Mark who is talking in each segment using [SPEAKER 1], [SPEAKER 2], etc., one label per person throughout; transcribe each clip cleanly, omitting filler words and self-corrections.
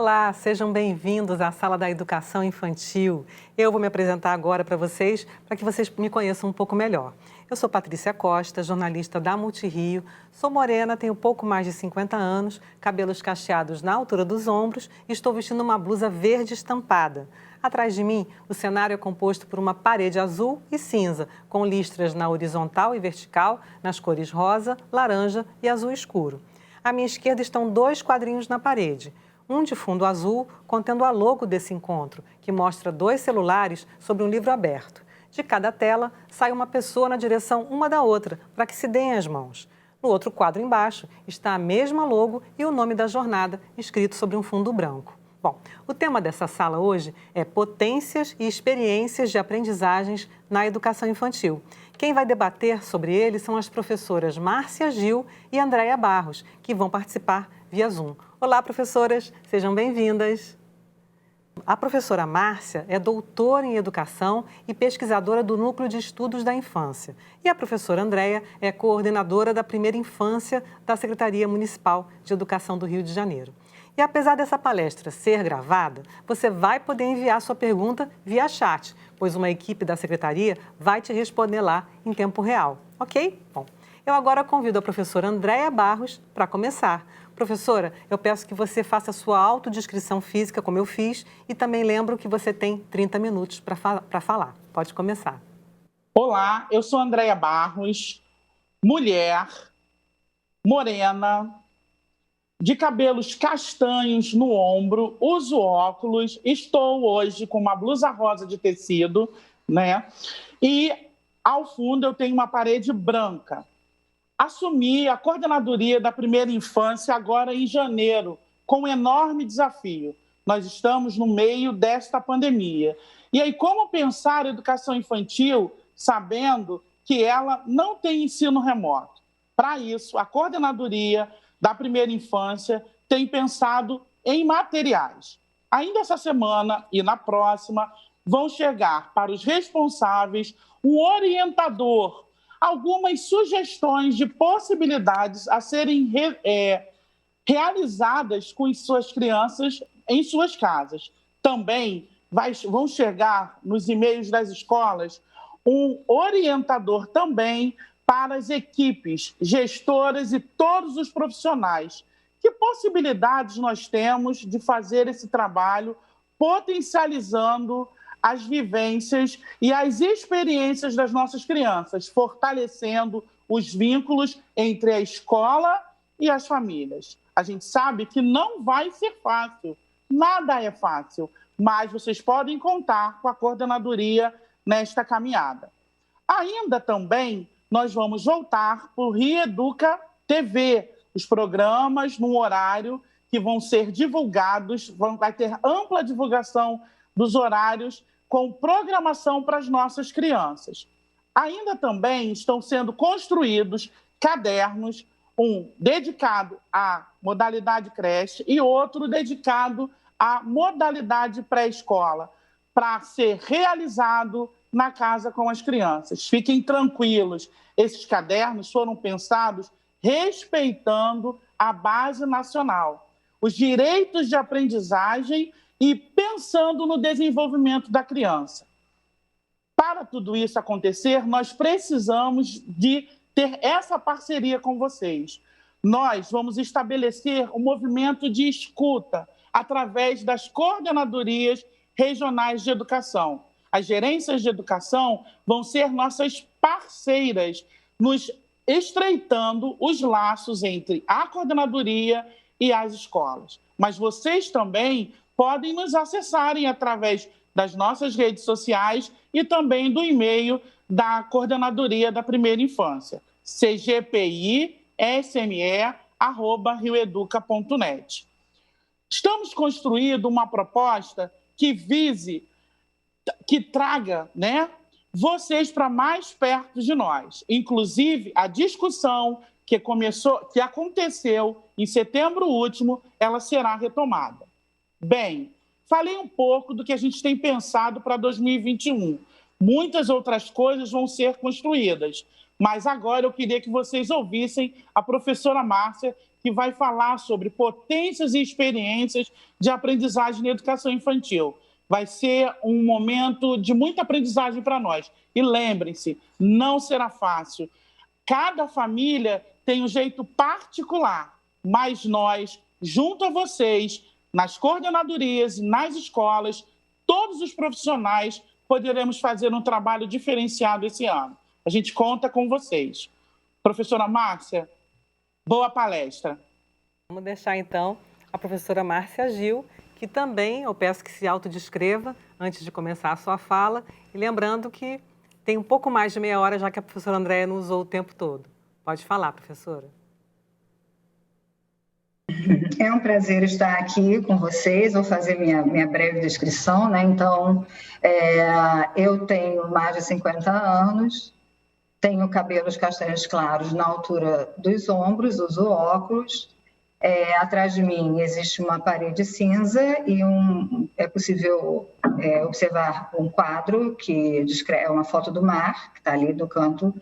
[SPEAKER 1] Olá, sejam bem-vindos à Sala da Educação Infantil. Eu vou me apresentar agora para vocês me conheçam um pouco melhor. Eu sou Patrícia Costa, jornalista da Multirio, sou morena, tenho pouco mais de 50 anos, cabelos cacheados na altura dos ombros e estou vestindo uma blusa verde estampada. Atrás de mim, o cenário é composto por uma parede azul e cinza, com listras na horizontal e vertical, nas cores rosa, laranja e azul escuro. À minha esquerda estão 2 quadrinhos na parede. Um de fundo azul, contendo a logo desse encontro, que mostra 2 celulares sobre um livro aberto. De cada tela, sai uma pessoa na direção uma da outra, para que se deem as mãos. No outro quadro embaixo, está a mesma logo e o nome da jornada, escrito sobre um fundo branco. Bom, o tema dessa sala hoje é potências e experiências de aprendizagens na educação infantil. Quem vai debater sobre ele são as professoras Márcia Gil e Andréia Barros, que vão participar via Zoom. Olá, professoras, sejam bem-vindas. A professora Márcia é doutora em educação e pesquisadora do Núcleo de Estudos da Infância. E a professora Andréia é coordenadora da Primeira Infância da Secretaria Municipal de Educação do Rio de Janeiro. E apesar dessa palestra ser gravada, você vai poder enviar sua pergunta via chat, pois uma equipe da secretaria vai te responder lá em tempo real, ok? Bom, eu agora convido a professora Andréia Barros para começar. Professora, eu peço que você faça a sua autodescrição física, como eu fiz, e também lembro que você tem 30 minutos para falar. Pode começar.
[SPEAKER 2] Olá, eu sou Andréia Barros, mulher, morena, de cabelos castanhos no ombro, uso óculos, estou hoje com uma blusa rosa de tecido, né? E ao fundo eu tenho uma parede branca. Assumi a coordenadoria da Primeira Infância agora em janeiro, com um enorme desafio. Nós estamos no meio desta pandemia. E aí, como pensar a educação infantil sabendo que ela não tem ensino remoto? Para isso, a coordenadoria da Primeira Infância tem pensado em materiais. Ainda essa semana e na próxima vão chegar para os responsáveis um orientador, algumas sugestões de possibilidades a serem realizadas com suas crianças em suas casas. Também vão chegar nos e-mails das escolas um orientador também para as equipes, gestoras e todos os profissionais. Que possibilidades nós temos de fazer esse trabalho potencializando as vivências e as experiências das nossas crianças, fortalecendo os vínculos entre a escola e as famílias. A gente sabe que não vai ser fácil, nada é fácil, mas vocês podem contar com a coordenadoria nesta caminhada. Ainda também nós vamos voltar para o Rieduca TV, os programas num horário que vão ser divulgados, vai ter ampla divulgação dos horários com programação para as nossas crianças. Ainda também estão sendo construídos cadernos, um dedicado à modalidade creche e outro dedicado à modalidade pré-escola, para ser realizado na casa com as crianças. Fiquem tranquilos, esses cadernos foram pensados respeitando a base nacional, os direitos de aprendizagem e pensando no desenvolvimento da criança. Para tudo isso acontecer, nós precisamos de ter essa parceria com vocês. Nós vamos estabelecer um movimento de escuta através das coordenadorias regionais de educação. As gerências de educação vão ser nossas parceiras, nos estreitando os laços entre a coordenadoria e as escolas. Mas vocês também podem nos acessarem através das nossas redes sociais e também do e-mail da Coordenadoria da Primeira Infância, cgpi.sme@rioeduca.net. Estamos construindo uma proposta que traga, vocês para mais perto de nós. Inclusive, a discussão que aconteceu em setembro último, ela será retomada. Bem, falei um pouco do que a gente tem pensado para 2021. muitas outras coisas vão ser construídas. Mas agora eu queria que vocês ouvissem a professora Márcia, que vai falar sobre potências e experiências de aprendizagem na educação infantil. Vai ser um momento de muita aprendizagem para nós. E lembrem-se, não será fácil. Cada família tem um jeito particular, mas nós, junto a vocês, nas coordenadorias, nas escolas, todos os profissionais, poderemos fazer um trabalho diferenciado esse ano. A gente conta com vocês. Professora Márcia, boa palestra.
[SPEAKER 1] Vamos deixar, então, a professora Márcia Gil, que também eu peço que se autodescreva antes de começar a sua fala, e lembrando que tem um pouco mais de meia hora, já que a professora Andréia não usou o tempo todo. Pode falar, professora.
[SPEAKER 3] É um prazer estar aqui com vocês, vou fazer minha breve descrição, né? Então, eu tenho mais de 50 anos, tenho cabelos castanhos claros na altura dos ombros, uso óculos. Atrás de mim existe uma parede cinza e é possível observar um quadro que é uma foto do mar, que está ali do canto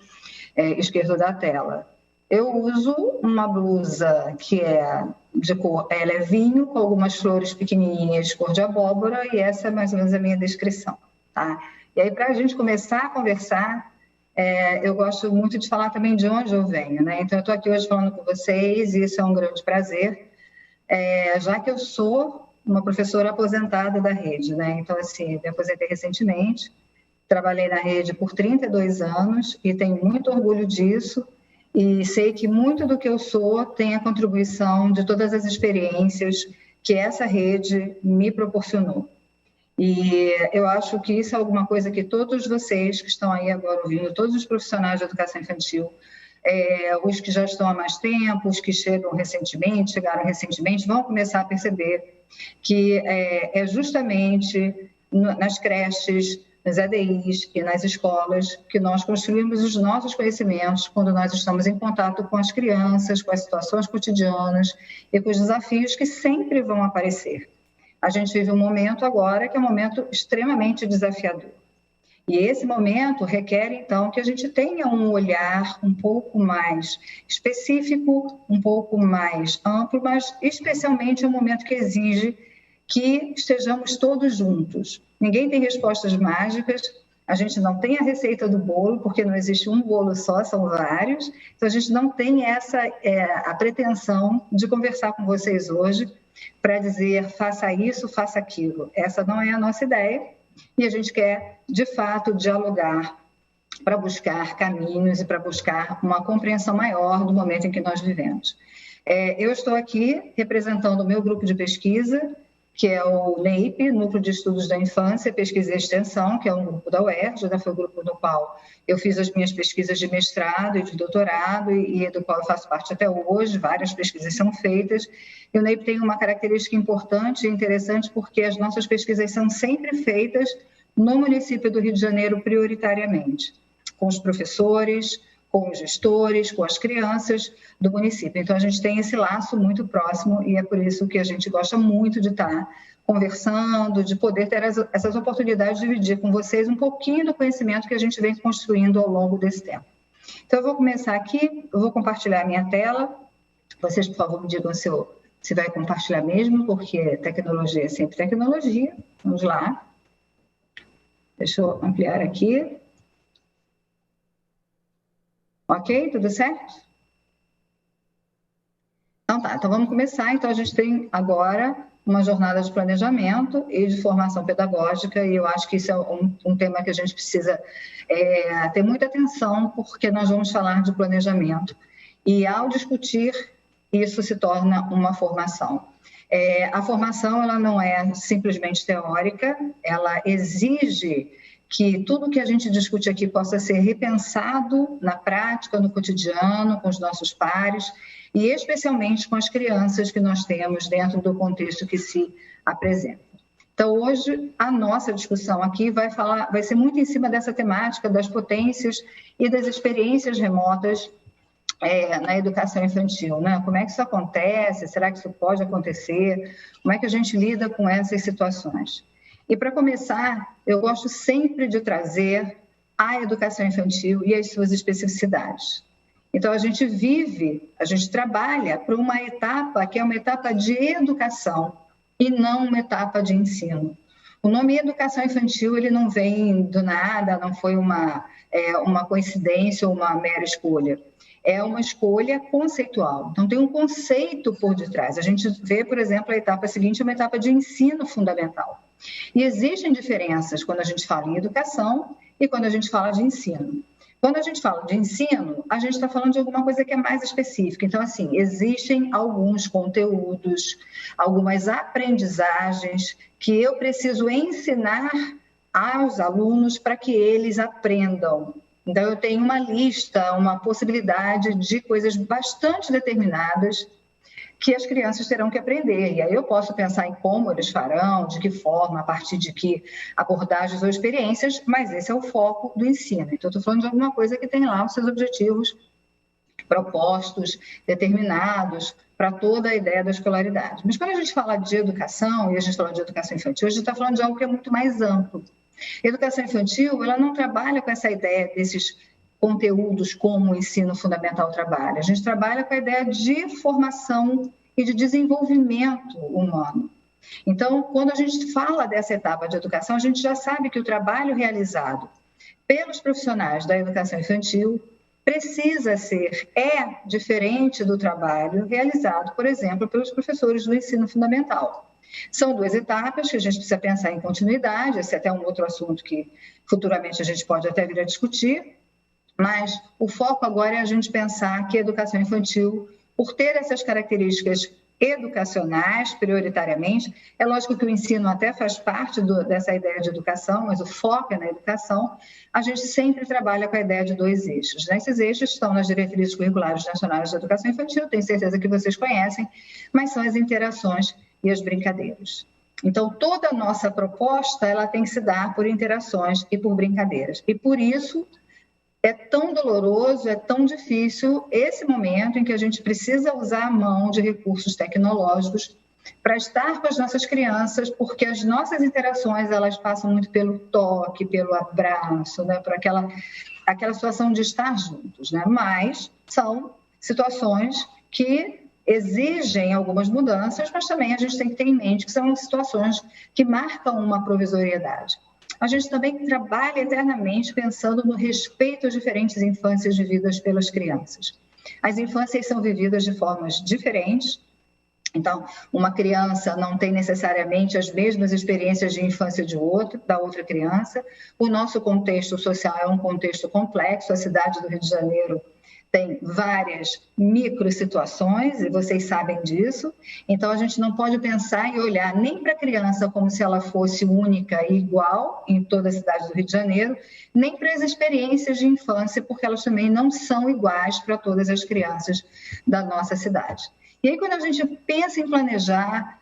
[SPEAKER 3] esquerdo da tela. Eu uso uma blusa que é de cor vinho, com algumas flores pequenininhas, cor de abóbora, e essa é mais ou menos a minha descrição, tá? E aí, para a gente começar a conversar, eu gosto muito de falar também de onde eu venho, né? Então, eu estou aqui hoje falando com vocês, e isso é um grande prazer, já que eu sou uma professora aposentada da rede, né? Então, assim, me aposentei recentemente, trabalhei na rede por 32 anos e tenho muito orgulho disso, e sei que muito do que eu sou tem a contribuição de todas as experiências que essa rede me proporcionou. E eu acho que isso é alguma coisa que todos vocês que estão aí agora ouvindo, todos os profissionais de educação infantil, os que já estão há mais tempo, os que chegaram recentemente, vão começar a perceber que é justamente nas creches, nos EDIs e nas escolas que nós construímos os nossos conhecimentos quando nós estamos em contato com as crianças, com as situações cotidianas e com os desafios que sempre vão aparecer. A gente vive um momento agora que é um momento extremamente desafiador. E esse momento requer, então, que a gente tenha um olhar um pouco mais específico, um pouco mais amplo, mas especialmente um momento que exige que estejamos todos juntos. Ninguém tem respostas mágicas, a gente não tem a receita do bolo, porque não existe um bolo só, são vários. Então, a gente não tem a pretensão de conversar com vocês hoje para dizer faça isso, faça aquilo. Essa não é a nossa ideia e a gente quer, de fato, dialogar para buscar caminhos e para buscar uma compreensão maior do momento em que nós vivemos. Eu estou aqui representando o meu grupo de pesquisa, que é o NEIP, Núcleo de Estudos da Infância, Pesquisa e Extensão, que é um grupo da UERJ, foi o grupo no qual eu fiz as minhas pesquisas de mestrado e de doutorado e do qual eu faço parte até hoje, várias pesquisas são feitas. E o NEIP tem uma característica importante e interessante porque as nossas pesquisas são sempre feitas no município do Rio de Janeiro prioritariamente, com os professores, com os gestores, com as crianças do município. Então, a gente tem esse laço muito próximo e é por isso que a gente gosta muito de estar conversando, de poder ter essas oportunidades de dividir com vocês um pouquinho do conhecimento que a gente vem construindo ao longo desse tempo. Então, eu vou começar aqui, eu vou compartilhar a minha tela. Vocês, por favor, me digam se vai compartilhar mesmo, porque tecnologia é sempre tecnologia. Vamos lá. Deixa eu ampliar aqui. Ok? Tudo certo? Então tá, então vamos começar. Então a gente tem agora uma jornada de planejamento e de formação pedagógica e eu acho que isso é um tema que a gente precisa ter muita atenção porque nós vamos falar de planejamento e ao discutir isso se torna uma formação. A formação ela não é simplesmente teórica, ela exige que tudo que a gente discute aqui possa ser repensado na prática, no cotidiano, com os nossos pares e especialmente com as crianças que nós temos dentro do contexto que se apresenta. Então, hoje, a nossa discussão aqui vai ser muito em cima dessa temática das potências e das experiências remotas na educação infantil, né? Como é que isso acontece? Será que isso pode acontecer? Como é que a gente lida com essas situações? E, para começar, eu gosto sempre de trazer a educação infantil e as suas especificidades. Então, a gente trabalha para uma etapa que é uma etapa de educação e não uma etapa de ensino. O nome educação infantil, ele não vem do nada, não foi uma coincidência ou uma mera escolha. É uma escolha conceitual. Então, tem um conceito por detrás. A gente vê, por exemplo, a etapa seguinte é uma etapa de ensino fundamental. E existem diferenças quando a gente fala em educação e quando a gente fala de ensino. Quando a gente fala de ensino, a gente está falando de alguma coisa que é mais específica. Então, assim, existem alguns conteúdos, algumas aprendizagens que eu preciso ensinar aos alunos para que eles aprendam. Então, eu tenho uma lista, uma possibilidade de coisas bastante determinadas que as crianças terão que aprender. E aí eu posso pensar em como eles farão, de que forma, a partir de que abordagens ou experiências, mas esse é o foco do ensino. Então, eu estou falando de alguma coisa que tem lá os seus objetivos propostos, determinados, para toda a ideia da escolaridade. Mas quando a gente fala de educação, e a gente fala de educação infantil, a gente está falando de algo que é muito mais amplo. A educação infantil, ela não trabalha com essa ideia desses conteúdos como o ensino fundamental trabalha. A gente trabalha com a ideia de formação e de desenvolvimento humano. Então, quando a gente fala dessa etapa de educação, a gente já sabe que o trabalho realizado pelos profissionais da educação infantil é diferente do trabalho realizado, por exemplo, pelos professores do ensino fundamental. São duas etapas que a gente precisa pensar em continuidade, esse é até um outro assunto que futuramente a gente pode até vir a discutir, mas o foco agora é a gente pensar que a educação infantil, por ter essas características educacionais, prioritariamente, é lógico que o ensino até faz parte dessa ideia de educação, mas o foco é na educação, a gente sempre trabalha com a ideia de 2 eixos. Esses eixos estão nas diretrizes curriculares nacionais da educação infantil, tenho certeza que vocês conhecem, mas são as interações e as brincadeiras. Então, toda a nossa proposta, ela tem que se dar por interações e por brincadeiras. E por isso, é tão doloroso, é tão difícil esse momento em que a gente precisa usar a mão de recursos tecnológicos para estar com as nossas crianças, porque as nossas interações, elas passam muito pelo toque, pelo abraço, né? Por aquela situação de estar juntos, né? Mas são situações que exigem algumas mudanças, mas também a gente tem que ter em mente que são situações que marcam uma provisoriedade. A gente também trabalha eternamente pensando no respeito às diferentes infâncias vividas pelas crianças. As infâncias são vividas de formas diferentes, então, uma criança não tem necessariamente as mesmas experiências de infância da outra criança. O nosso contexto social é um contexto complexo, a cidade do Rio de Janeiro tem várias microsituações, e vocês sabem disso. Então, a gente não pode pensar e olhar nem para a criança como se ela fosse única e igual em toda a cidade do Rio de Janeiro, nem para as experiências de infância, porque elas também não são iguais para todas as crianças da nossa cidade. E aí, quando a gente pensa em planejar,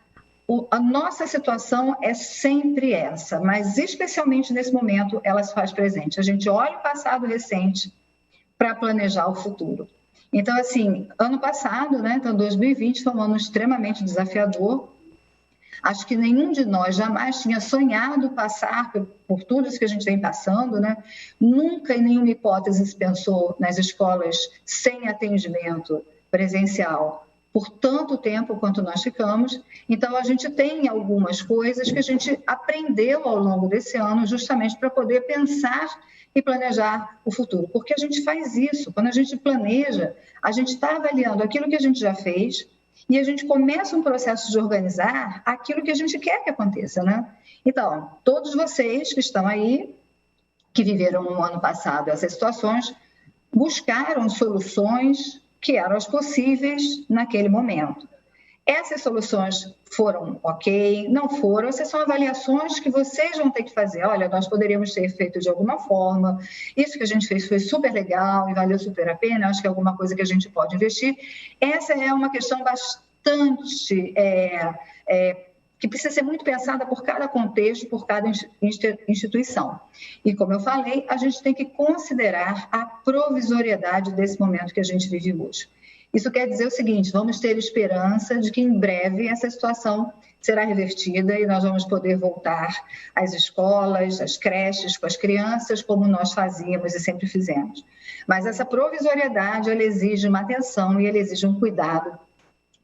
[SPEAKER 3] a nossa situação é sempre essa, mas especialmente nesse momento ela se faz presente. A gente olha o passado recente para planejar o futuro. Então, assim, ano passado, né, então 2020 foi um ano extremamente desafiador. Acho que nenhum de nós jamais tinha sonhado passar por tudo isso que a gente vem passando, né? Nunca, em nenhuma hipótese, se pensou nas escolas sem atendimento presencial por tanto tempo quanto nós ficamos. Então, a gente tem algumas coisas que a gente aprendeu ao longo desse ano justamente para poder pensar e planejar o futuro. Porque a gente faz isso, quando a gente planeja, a gente está avaliando aquilo que a gente já fez e a gente começa um processo de organizar aquilo que a gente quer que aconteça, né? Então, todos vocês que estão aí, que viveram no ano passado essas situações, buscaram soluções que eram as possíveis naquele momento. Essas soluções foram ok, não foram, essas são avaliações que vocês vão ter que fazer. Olha, nós poderíamos ter feito de alguma forma, isso que a gente fez foi super legal e valeu super a pena, acho que é alguma coisa que a gente pode investir. Essa é uma questão bastante que precisa ser muito pensada por cada contexto, por cada instituição. E, como eu falei, a gente tem que considerar a provisoriedade desse momento que a gente vive hoje. Isso quer dizer o seguinte: vamos ter esperança de que em breve essa situação será revertida e nós vamos poder voltar às escolas, às creches, com as crianças, como nós fazíamos e sempre fizemos. Mas essa provisoriedade, ela exige uma atenção e ela exige um cuidado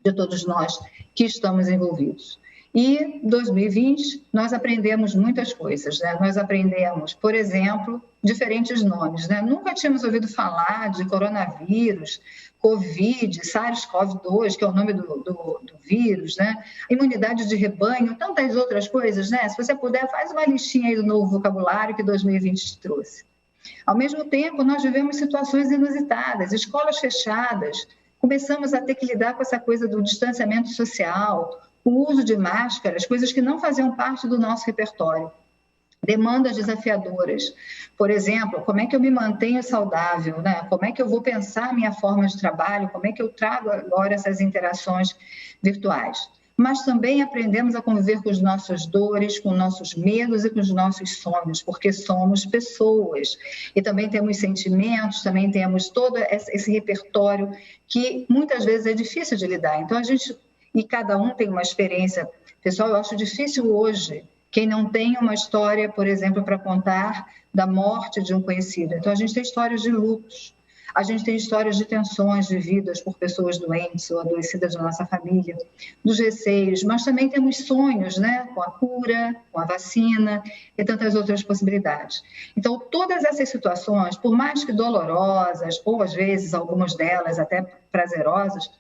[SPEAKER 3] de todos nós que estamos envolvidos. E em 2020, nós aprendemos muitas coisas, né? Nós aprendemos, por exemplo, diferentes nomes, né? Nunca tínhamos ouvido falar de coronavírus, Covid, SARS-CoV-2, que é o nome do vírus, né? Imunidade de rebanho, tantas outras coisas, né? Se você puder, faz uma listinha aí do novo vocabulário que 2020 trouxe. Ao mesmo tempo, nós vivemos situações inusitadas, escolas fechadas, começamos a ter que lidar com essa coisa do distanciamento social, o uso de máscaras, coisas que não faziam parte do nosso repertório. Demandas desafiadoras. Por exemplo, como é que eu me mantenho saudável, né? Como é que eu vou pensar a minha forma de trabalho, como é que eu trago agora essas interações virtuais. Mas também aprendemos a conviver com as nossas dores, com nossos medos e com os nossos sonhos, porque somos pessoas. E também temos sentimentos, também temos todo esse repertório que muitas vezes é difícil de lidar. Então, e cada um tem uma experiência. Pessoal, eu acho difícil hoje quem não tem uma história, por exemplo, para contar da morte de um conhecido. Então, a gente tem histórias de lutos, a gente tem histórias de tensões vividas por pessoas doentes ou adoecidas da nossa família, dos receios, mas também temos sonhos, né, com a cura, com a vacina e tantas outras possibilidades. Então, todas essas situações, por mais que dolorosas, ou às vezes algumas delas até prazerosas,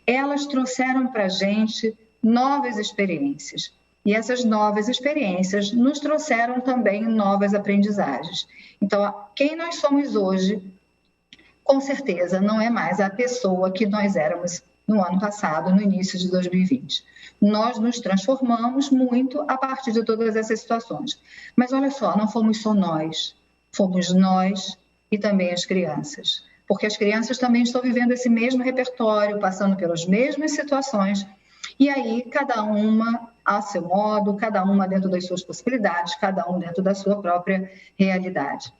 [SPEAKER 3] elas trouxeram para a gente novas experiências. E essas novas experiências nos trouxeram também novas aprendizagens. Então, quem nós somos hoje, com certeza, não é mais a pessoa que nós éramos no ano passado, no início de 2020. Nós nos transformamos muito a partir de todas essas situações. Mas olha só, não fomos só nós, fomos nós e também as crianças. Porque as crianças também estão vivendo esse mesmo repertório, passando pelas mesmas situações. E aí, cada uma a seu modo, cada uma dentro das suas possibilidades, cada um dentro da sua própria realidade.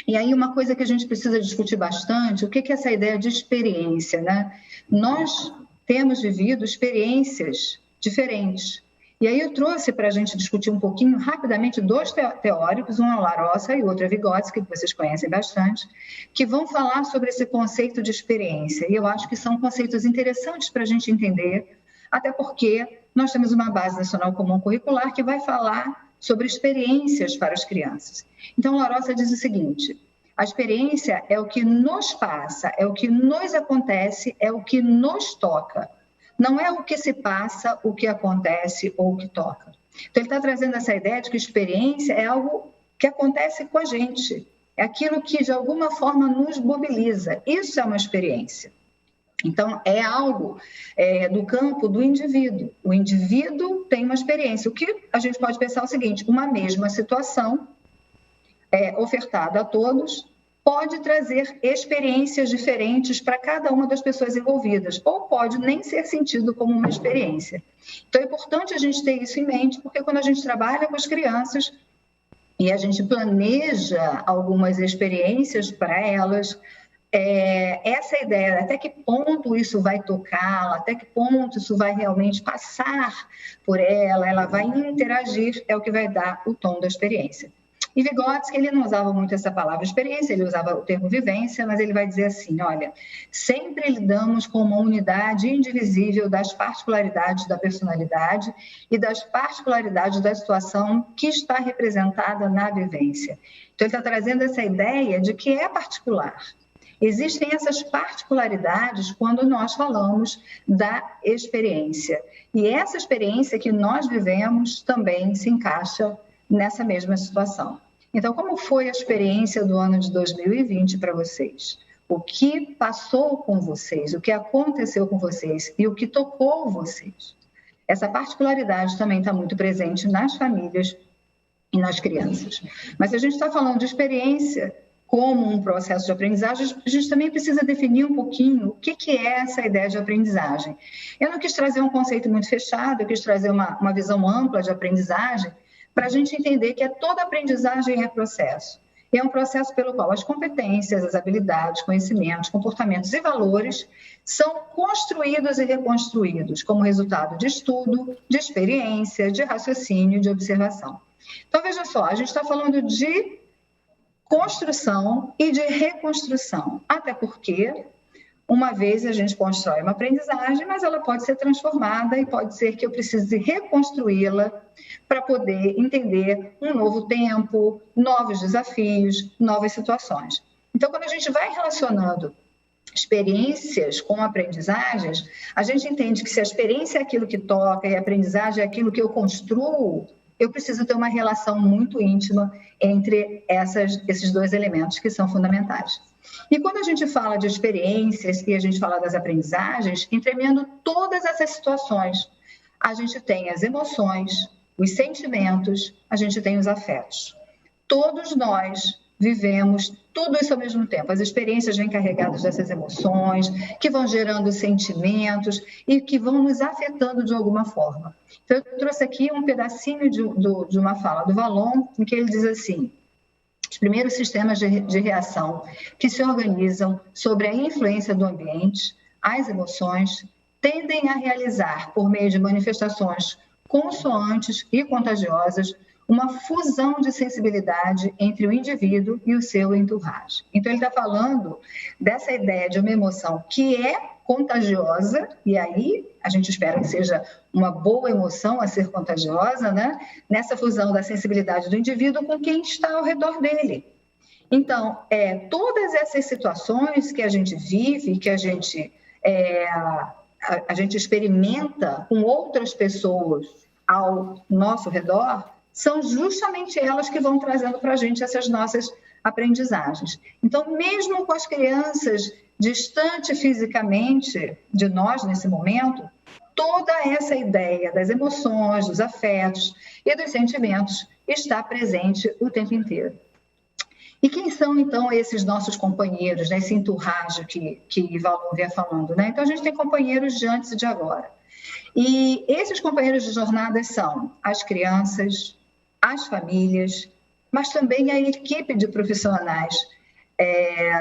[SPEAKER 3] E aí, uma coisa que a gente precisa discutir bastante, o que é essa ideia de experiência, né? Nós temos vivido experiências diferentes. E aí eu trouxe para a gente discutir um pouquinho, rapidamente, dois teóricos, um é o Larossa e o outro é Vygotsky, que vocês conhecem bastante, que vão falar sobre esse conceito de experiência. E eu acho que são conceitos interessantes para a gente entender, até porque nós temos uma base nacional comum curricular que vai falar sobre experiências para as crianças. Então, Larossa diz o seguinte: a experiência é o que nos passa, é o que nos acontece, é o que nos toca. Não é o que se passa, o que acontece ou o que toca. Então, ele está trazendo essa ideia de que experiência é algo que acontece com a gente. É aquilo que, de alguma forma, nos mobiliza. Isso é uma experiência. Então, é algo do campo do indivíduo. O indivíduo tem uma experiência. O que a gente pode pensar é o seguinte: uma mesma situação ofertada a todos pode trazer experiências diferentes para cada uma das pessoas envolvidas, ou pode nem ser sentido como uma experiência. Então, é importante a gente ter isso em mente, porque quando a gente trabalha com as crianças e a gente planeja algumas experiências para elas, essa ideia, até que ponto isso vai tocá-la, até que ponto isso vai realmente passar por ela vai interagir, é o que vai dar o tom da experiência. E Vygotsky, ele não usava muito essa palavra experiência, ele usava o termo vivência, mas ele vai dizer assim: olha, sempre lidamos com uma unidade indivisível das particularidades da personalidade e das particularidades da situação que está representada na vivência. Então, ele está trazendo essa ideia de que é particular. Existem essas particularidades quando nós falamos da experiência. E essa experiência que nós vivemos também se encaixa nessa mesma situação. Então, como foi a experiência do ano de 2020 para vocês? O que passou com vocês? O que aconteceu com vocês? E o que tocou vocês? Essa particularidade também está muito presente nas famílias e nas crianças. Mas se a gente está falando de experiência como um processo de aprendizagem, a gente também precisa definir um pouquinho o que é essa ideia de aprendizagem. Eu não quis trazer um conceito muito fechado, eu quis trazer uma visão ampla de aprendizagem, para a gente entender que toda aprendizagem é processo. E é um processo pelo qual as competências, as habilidades, conhecimentos, comportamentos e valores são construídos e reconstruídos como resultado de estudo, de experiência, de raciocínio, de observação. Então, veja só, a gente está falando de construção e de reconstrução, até porque uma vez a gente constrói uma aprendizagem, mas ela pode ser transformada e pode ser que eu precise reconstruí-la para poder entender um novo tempo, novos desafios, novas situações. Então, quando a gente vai relacionando experiências com aprendizagens, a gente entende que se a experiência é aquilo que toca e a aprendizagem é aquilo que eu construo, eu preciso ter uma relação muito íntima entre esses dois elementos que são fundamentais. E quando a gente fala de experiências e a gente fala das aprendizagens, entremeando todas essas situações, a gente tem as emoções, os sentimentos, a gente tem os afetos. Todos nós vivemos tudo isso ao mesmo tempo. As experiências vêm carregadas dessas emoções, que vão gerando sentimentos e que vão nos afetando de alguma forma. Então, eu trouxe aqui um pedacinho de uma fala do Vallon, em que ele diz assim: os primeiros sistemas de reação que se organizam sobre a influência do ambiente, as emoções, tendem a realizar, por meio de manifestações consoantes e contagiosas, uma fusão de sensibilidade entre o indivíduo e o seu entourage. Então, ele está falando dessa ideia de uma emoção que é contagiosa, e aí a gente espera que seja uma boa emoção a ser contagiosa, né? Nessa fusão da sensibilidade do indivíduo com quem está ao redor dele. Então, todas essas situações que a gente vive, que a gente experimenta com outras pessoas ao nosso redor, são justamente elas que vão trazendo para a gente essas nossas aprendizagens. Então, mesmo com as crianças distante fisicamente de nós nesse momento, toda essa ideia das emoções, dos afetos e dos sentimentos está presente o tempo inteiro. E quem são, então, esses nossos companheiros, né? Esse entourage que Vallon vinha falando, né? Então, a gente tem companheiros de antes e de agora. E esses companheiros de jornada são as crianças, as famílias, mas também a equipe de profissionais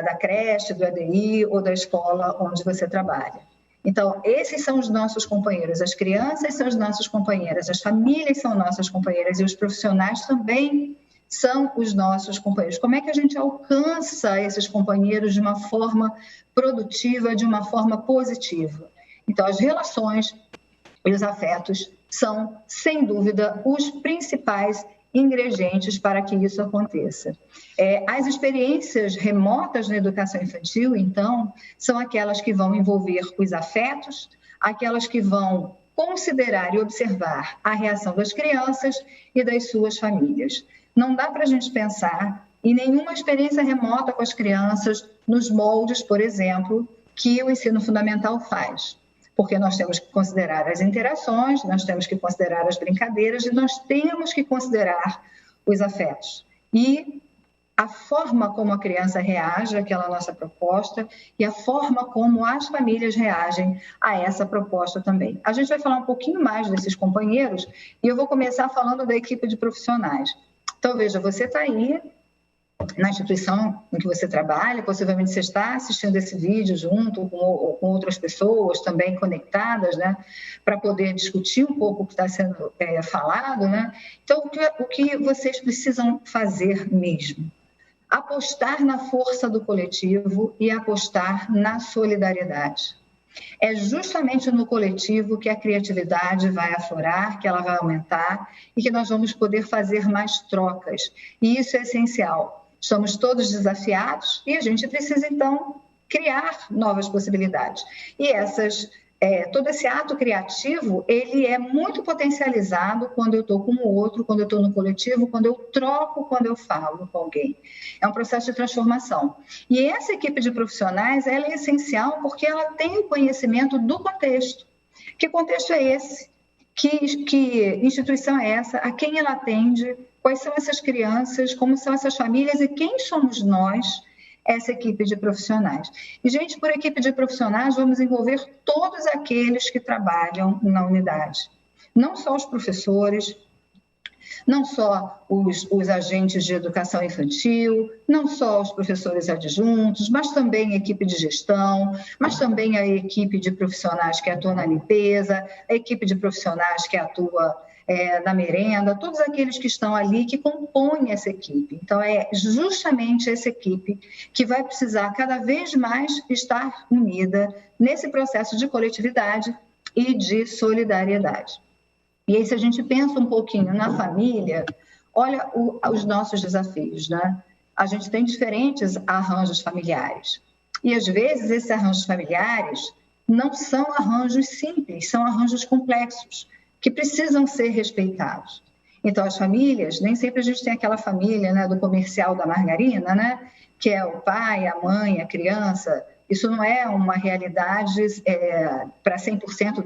[SPEAKER 3] da creche, do EDI ou da escola onde você trabalha. Então, esses são os nossos companheiros, as crianças são as nossas companheiras, as famílias são nossas companheiras e os profissionais também são os nossos companheiros. Como é que a gente alcança esses companheiros de uma forma produtiva, de uma forma positiva? Então, as relações e os afetos são, sem dúvida, os principais ingredientes para que isso aconteça. As experiências remotas na educação infantil, então, são aquelas que vão envolver os afetos, aquelas que vão considerar e observar a reação das crianças e das suas famílias. Não dá para a gente pensar em nenhuma experiência remota com as crianças nos moldes, por exemplo, que o ensino fundamental faz. Porque nós temos que considerar as interações, nós temos que considerar as brincadeiras e nós temos que considerar os afetos. E a forma como a criança reage àquela nossa proposta e a forma como as famílias reagem a essa proposta também. A gente vai falar um pouquinho mais desses companheiros e eu vou começar falando da equipe de profissionais. Então, veja, você está aí na instituição em que você trabalha, possivelmente você está assistindo esse vídeo junto com outras pessoas também conectadas, né, para poder discutir um pouco o que está sendo falado, né? Então, o que vocês precisam fazer mesmo? Apostar na força do coletivo e apostar na solidariedade. É justamente no coletivo que a criatividade vai aflorar, que ela vai aumentar e que nós vamos poder fazer mais trocas. E isso é essencial. Somos todos desafiados e a gente precisa, então, criar novas possibilidades. E todo esse ato criativo, ele é muito potencializado quando eu estou com o outro, quando eu estou no coletivo, quando eu troco, quando eu falo com alguém. É um processo de transformação. E essa equipe de profissionais, ela é essencial porque ela tem o conhecimento do contexto. Que contexto é esse? Que instituição é essa? A quem ela atende? Quais são essas crianças? Como são essas famílias? E quem somos nós, essa equipe de profissionais? E, gente, por equipe de profissionais, vamos envolver todos aqueles que trabalham na unidade. Não só os professores, não só os agentes de educação infantil, não só os professores adjuntos, mas também a equipe de gestão, mas também a equipe de profissionais que atua na limpeza, a equipe de profissionais que atua na merenda, todos aqueles que estão ali que compõem essa equipe. Então, é justamente essa equipe que vai precisar cada vez mais estar unida nesse processo de coletividade e de solidariedade. E aí, se a gente pensa um pouquinho na família, olha os nossos desafios, né? A gente tem diferentes arranjos familiares. E, às vezes, esses arranjos familiares não são arranjos simples, são arranjos complexos, que precisam ser respeitados. Então, as famílias, nem sempre a gente tem aquela família, né, do comercial da margarina, né, que é o pai, a mãe, a criança. Isso não é uma realidade para 100%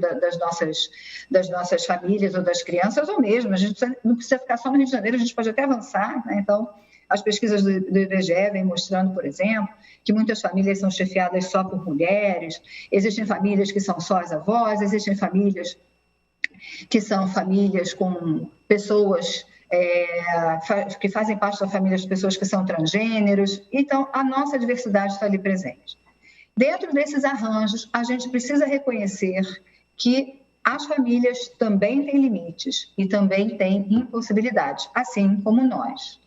[SPEAKER 3] das nossas famílias ou das crianças, ou mesmo, a gente não precisa ficar só no Rio de Janeiro, a gente pode até avançar, né? Então, as pesquisas do IBGE vêm mostrando, por exemplo, que muitas famílias são chefiadas só por mulheres, existem famílias que são só as avós, existem famílias que são famílias com pessoas que fazem parte da família de pessoas que são transgêneros. Então, a nossa diversidade está ali presente. Dentro desses arranjos, a gente precisa reconhecer que as famílias também têm limites e também têm impossibilidades, assim como nós.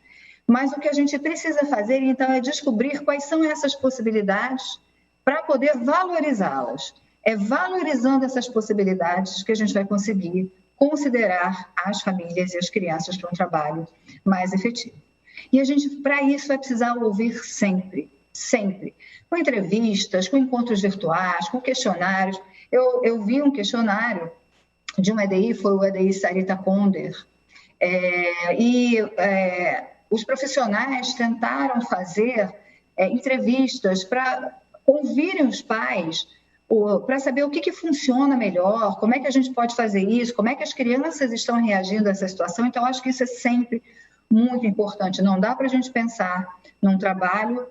[SPEAKER 3] Mas o que a gente precisa fazer, então, é descobrir quais são essas possibilidades para poder valorizá-las. É valorizando essas possibilidades que a gente vai conseguir considerar as famílias e as crianças para um trabalho mais efetivo. E a gente, para isso, vai precisar ouvir sempre, sempre, com entrevistas, com encontros virtuais, com questionários. Eu vi um questionário de um EDI, foi o EDI Sarita Konder, os profissionais tentaram fazer entrevistas para ouvirem os pais, para saber o que funciona melhor, como é que a gente pode fazer isso, como é que as crianças estão reagindo a essa situação. Então, acho que isso é sempre muito importante. Não dá para a gente pensar num trabalho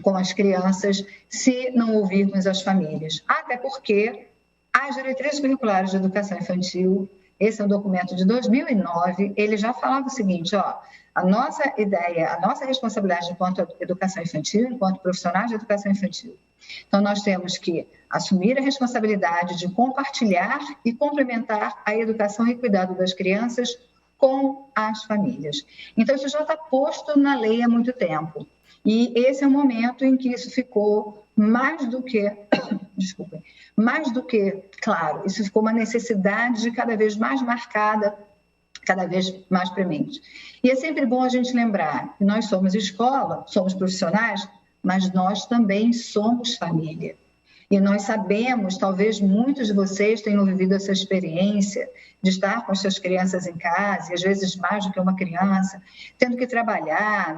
[SPEAKER 3] com as crianças se não ouvirmos as famílias. Até porque as diretrizes curriculares de educação infantil, esse é um documento de 2009, ele já falava o seguinte, a nossa ideia, a nossa responsabilidade enquanto educação infantil, enquanto profissionais de educação infantil. Então, nós temos que assumir a responsabilidade de compartilhar e complementar a educação e cuidado das crianças com as famílias. Então, isso já está posto na lei há muito tempo. E esse é o momento em que isso ficou mais do que claro, isso ficou uma necessidade cada vez mais marcada, cada vez mais premente. E é sempre bom a gente lembrar que nós somos escola, somos profissionais, mas nós também somos família. E nós sabemos, talvez muitos de vocês tenham vivido essa experiência de estar com as suas crianças em casa, e às vezes mais do que uma criança, tendo que trabalhar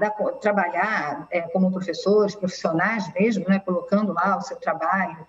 [SPEAKER 3] como professores, profissionais mesmo, né, colocando lá o seu trabalho,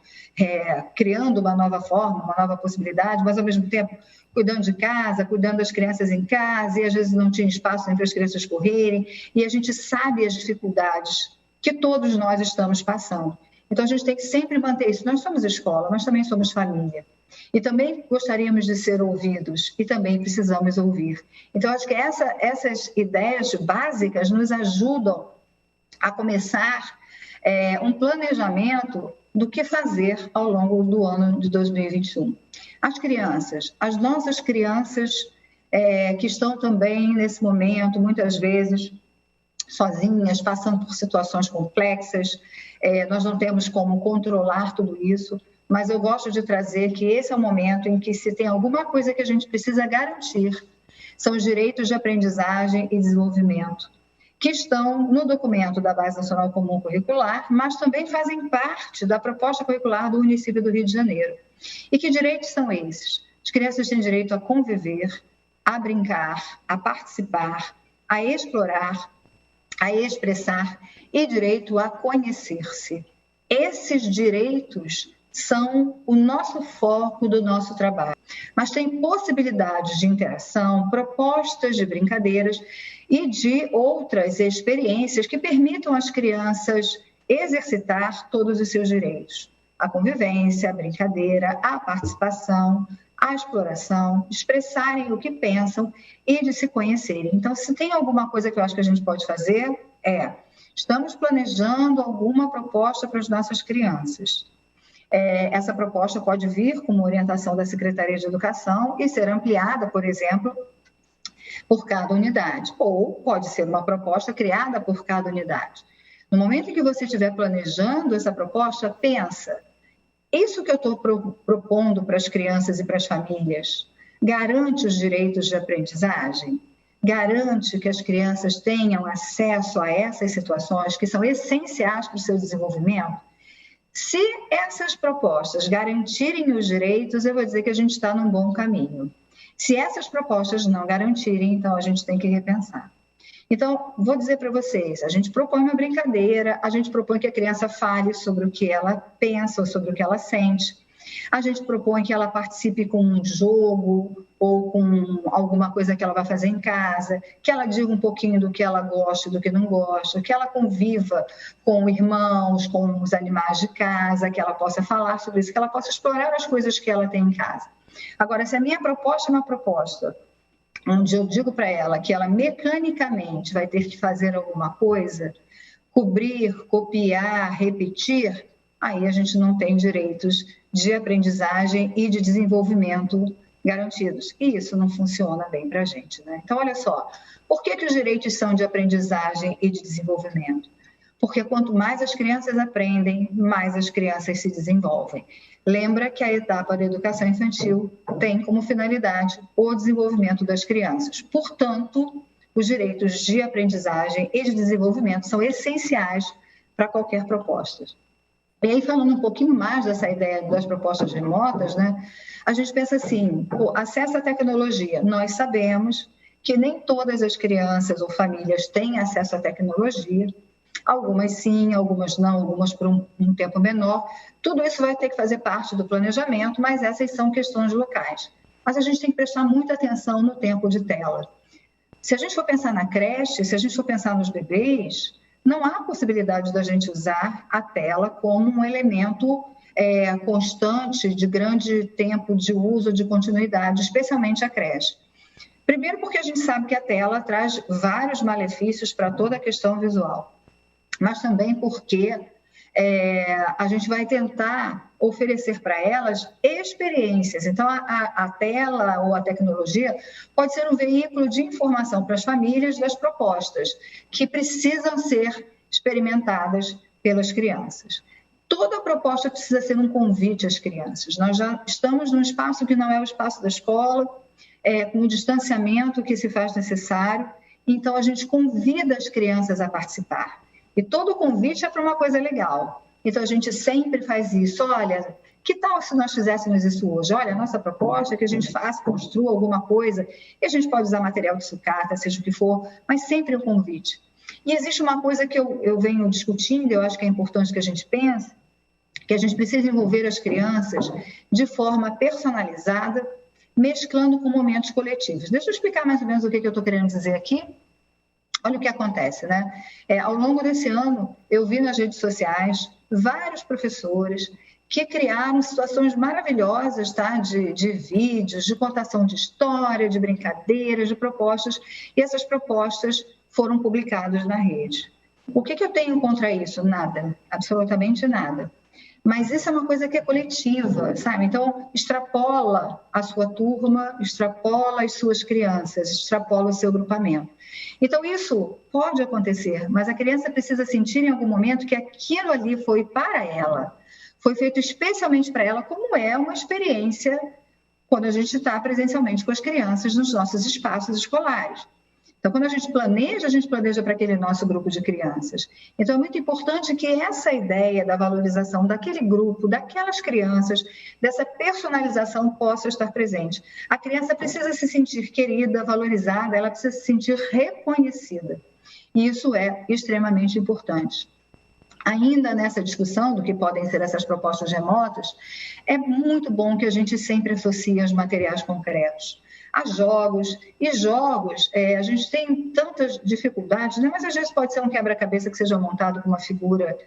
[SPEAKER 3] criando uma nova forma, uma nova possibilidade, mas ao mesmo tempo cuidando de casa, cuidando das crianças em casa, e às vezes não tinha espaço entre as crianças correrem, e a gente sabe as dificuldades que todos nós estamos passando. Então, a gente tem que sempre manter isso. Nós somos escola, mas também somos família. E também gostaríamos de ser ouvidos e também precisamos ouvir. Então, acho que essas ideias básicas nos ajudam a começar um planejamento do que fazer ao longo do ano de 2021. As nossas crianças que estão também nesse momento, muitas vezes, sozinhas, passando por situações complexas, nós não temos como controlar tudo isso, mas eu gosto de trazer que esse é o momento em que, se tem alguma coisa que a gente precisa garantir, são os direitos de aprendizagem e desenvolvimento, que estão no documento da Base Nacional Comum Curricular, mas também fazem parte da proposta curricular do município do Rio de Janeiro. E que direitos são esses? As crianças têm direito a conviver, a brincar, a participar, a explorar, a expressar e direito a conhecer-se. Esses direitos são o nosso foco do nosso trabalho, mas tem possibilidades de interação, propostas de brincadeiras e de outras experiências que permitam às crianças exercitar todos os seus direitos. A convivência, a brincadeira, a participação, à exploração, de expressarem o que pensam e de se conhecerem. Então, se tem alguma coisa que eu acho que a gente pode fazer, estamos planejando alguma proposta para as nossas crianças. Essa proposta pode vir com uma orientação da Secretaria de Educação e ser ampliada, por exemplo, por cada unidade, ou pode ser uma proposta criada por cada unidade. No momento em que você estiver planejando essa proposta, pensa, isso que eu estou propondo para as crianças e para as famílias garante os direitos de aprendizagem? Garante que as crianças tenham acesso a essas situações que são essenciais para o seu desenvolvimento? Se essas propostas garantirem os direitos, eu vou dizer que a gente está num bom caminho. Se essas propostas não garantirem, então a gente tem que repensar. Então, vou dizer para vocês, a gente propõe uma brincadeira, a gente propõe que a criança fale sobre o que ela pensa ou sobre o que ela sente. A gente propõe que ela participe com um jogo ou com alguma coisa que ela vai fazer em casa, que ela diga um pouquinho do que ela gosta e do que não gosta, que ela conviva com irmãos, com os animais de casa, que ela possa falar sobre isso, que ela possa explorar as coisas que ela tem em casa. Agora, se a minha proposta é uma proposta onde eu digo para ela que ela mecanicamente vai ter que fazer alguma coisa, cobrir, copiar, repetir, aí a gente não tem direitos de aprendizagem e de desenvolvimento garantidos. E isso não funciona bem para a gente, né? Então, olha só, por que os direitos são de aprendizagem e de desenvolvimento? Porque quanto mais as crianças aprendem, mais as crianças se desenvolvem. Lembra que a etapa da educação infantil tem como finalidade o desenvolvimento das crianças. Portanto, os direitos de aprendizagem e de desenvolvimento são essenciais para qualquer proposta. E aí, falando um pouquinho mais dessa ideia das propostas remotas, né, a gente pensa assim, o acesso à tecnologia. Nós sabemos que nem todas as crianças ou famílias têm acesso à tecnologia. Algumas sim, algumas não, algumas por um tempo menor. Tudo isso vai ter que fazer parte do planejamento, mas essas são questões locais. Mas a gente tem que prestar muita atenção no tempo de tela. Se a gente for pensar na creche, se a gente for pensar nos bebês, não há possibilidade da gente usar a tela como um elemento constante de grande tempo de uso, de continuidade, especialmente a creche. Primeiro porque a gente sabe que a tela traz vários malefícios para toda a questão visual, mas também porque a gente vai tentar oferecer para elas experiências. Então, a tela ou a tecnologia pode ser um veículo de informação para as famílias das propostas que precisam ser experimentadas pelas crianças. Toda proposta precisa ser um convite às crianças. Nós já estamos num espaço que não é o espaço da escola, com o distanciamento que se faz necessário, então a gente convida as crianças a participar. E todo convite é para uma coisa legal. Então, a gente sempre faz isso. Olha, que tal se nós fizéssemos isso hoje? Olha, a nossa proposta é que a gente faça, construa alguma coisa, e a gente pode usar material de sucata, seja o que for, mas sempre um convite. E existe uma coisa que eu venho discutindo, eu acho que é importante que a gente pense, que a gente precisa envolver as crianças de forma personalizada, mesclando com momentos coletivos. Deixa eu explicar mais ou menos o que eu estou querendo dizer aqui. Olha o que acontece, né? Ao longo desse ano, eu vi nas redes sociais vários professores que criaram situações maravilhosas, tá? De vídeos, de contação de história, de brincadeiras, de propostas, e essas propostas foram publicadas na rede. O que eu tenho contra isso? Nada, absolutamente nada. Mas isso é uma coisa que é coletiva, sabe? Então, extrapola a sua turma, extrapola as suas crianças, extrapola o seu grupamento. Então, isso pode acontecer, mas a criança precisa sentir em algum momento que aquilo ali foi para ela, foi feito especialmente para ela, como é uma experiência quando a gente está presencialmente com as crianças nos nossos espaços escolares. Então, quando a gente planeja para aquele nosso grupo de crianças. Então, é muito importante que essa ideia da valorização daquele grupo, daquelas crianças, dessa personalização possa estar presente. A criança precisa se sentir querida, valorizada, ela precisa se sentir reconhecida. E isso é extremamente importante. Ainda nessa discussão do que podem ser essas propostas remotas, é muito bom que a gente sempre associe os materiais concretos a jogos, e jogos, a gente tem tantas dificuldades, né? Mas às vezes pode ser um quebra-cabeça que seja montado com uma figura,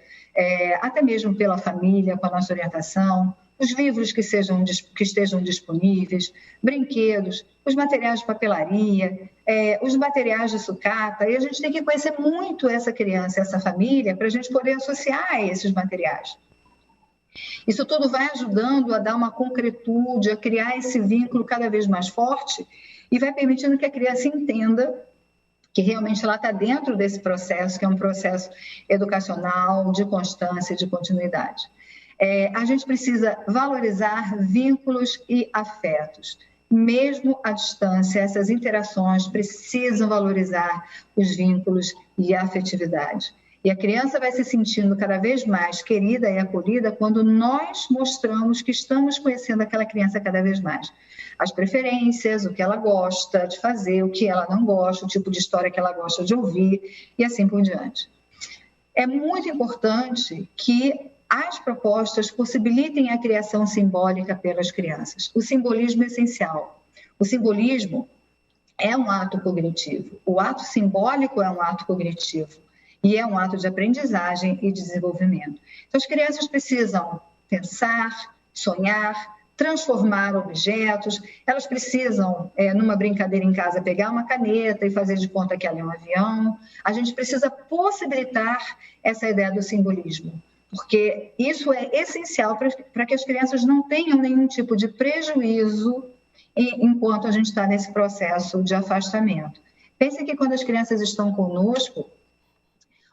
[SPEAKER 3] até mesmo pela família, com a nossa orientação. os livros que estejam disponíveis, brinquedos, os materiais de papelaria, os materiais de sucata, e a gente tem que conhecer muito essa criança, essa família, para a gente poder associar a esses materiais. Isso tudo vai ajudando a dar uma concretude, a criar esse vínculo cada vez mais forte e vai permitindo que a criança entenda que realmente ela está dentro desse processo, que é um processo educacional, de constância, de continuidade. A gente precisa valorizar vínculos e afetos. Mesmo à distância, essas interações precisam valorizar os vínculos e a afetividade. E a criança vai se sentindo cada vez mais querida e acolhida quando nós mostramos que estamos conhecendo aquela criança cada vez mais. As preferências, o que ela gosta de fazer, o que ela não gosta, o tipo de história que ela gosta de ouvir e assim por diante. É muito importante que as propostas possibilitem a criação simbólica pelas crianças. O simbolismo é essencial. O simbolismo é um ato cognitivo. O ato simbólico é um ato cognitivo. E é um ato de aprendizagem e desenvolvimento. Então, as crianças precisam pensar, sonhar, transformar objetos, elas precisam, numa brincadeira em casa, pegar uma caneta e fazer de conta que ela é um avião. A gente precisa possibilitar essa ideia do simbolismo, porque isso é essencial para que as crianças não tenham nenhum tipo de prejuízo enquanto a gente está nesse processo de afastamento. Pense que quando as crianças estão conosco,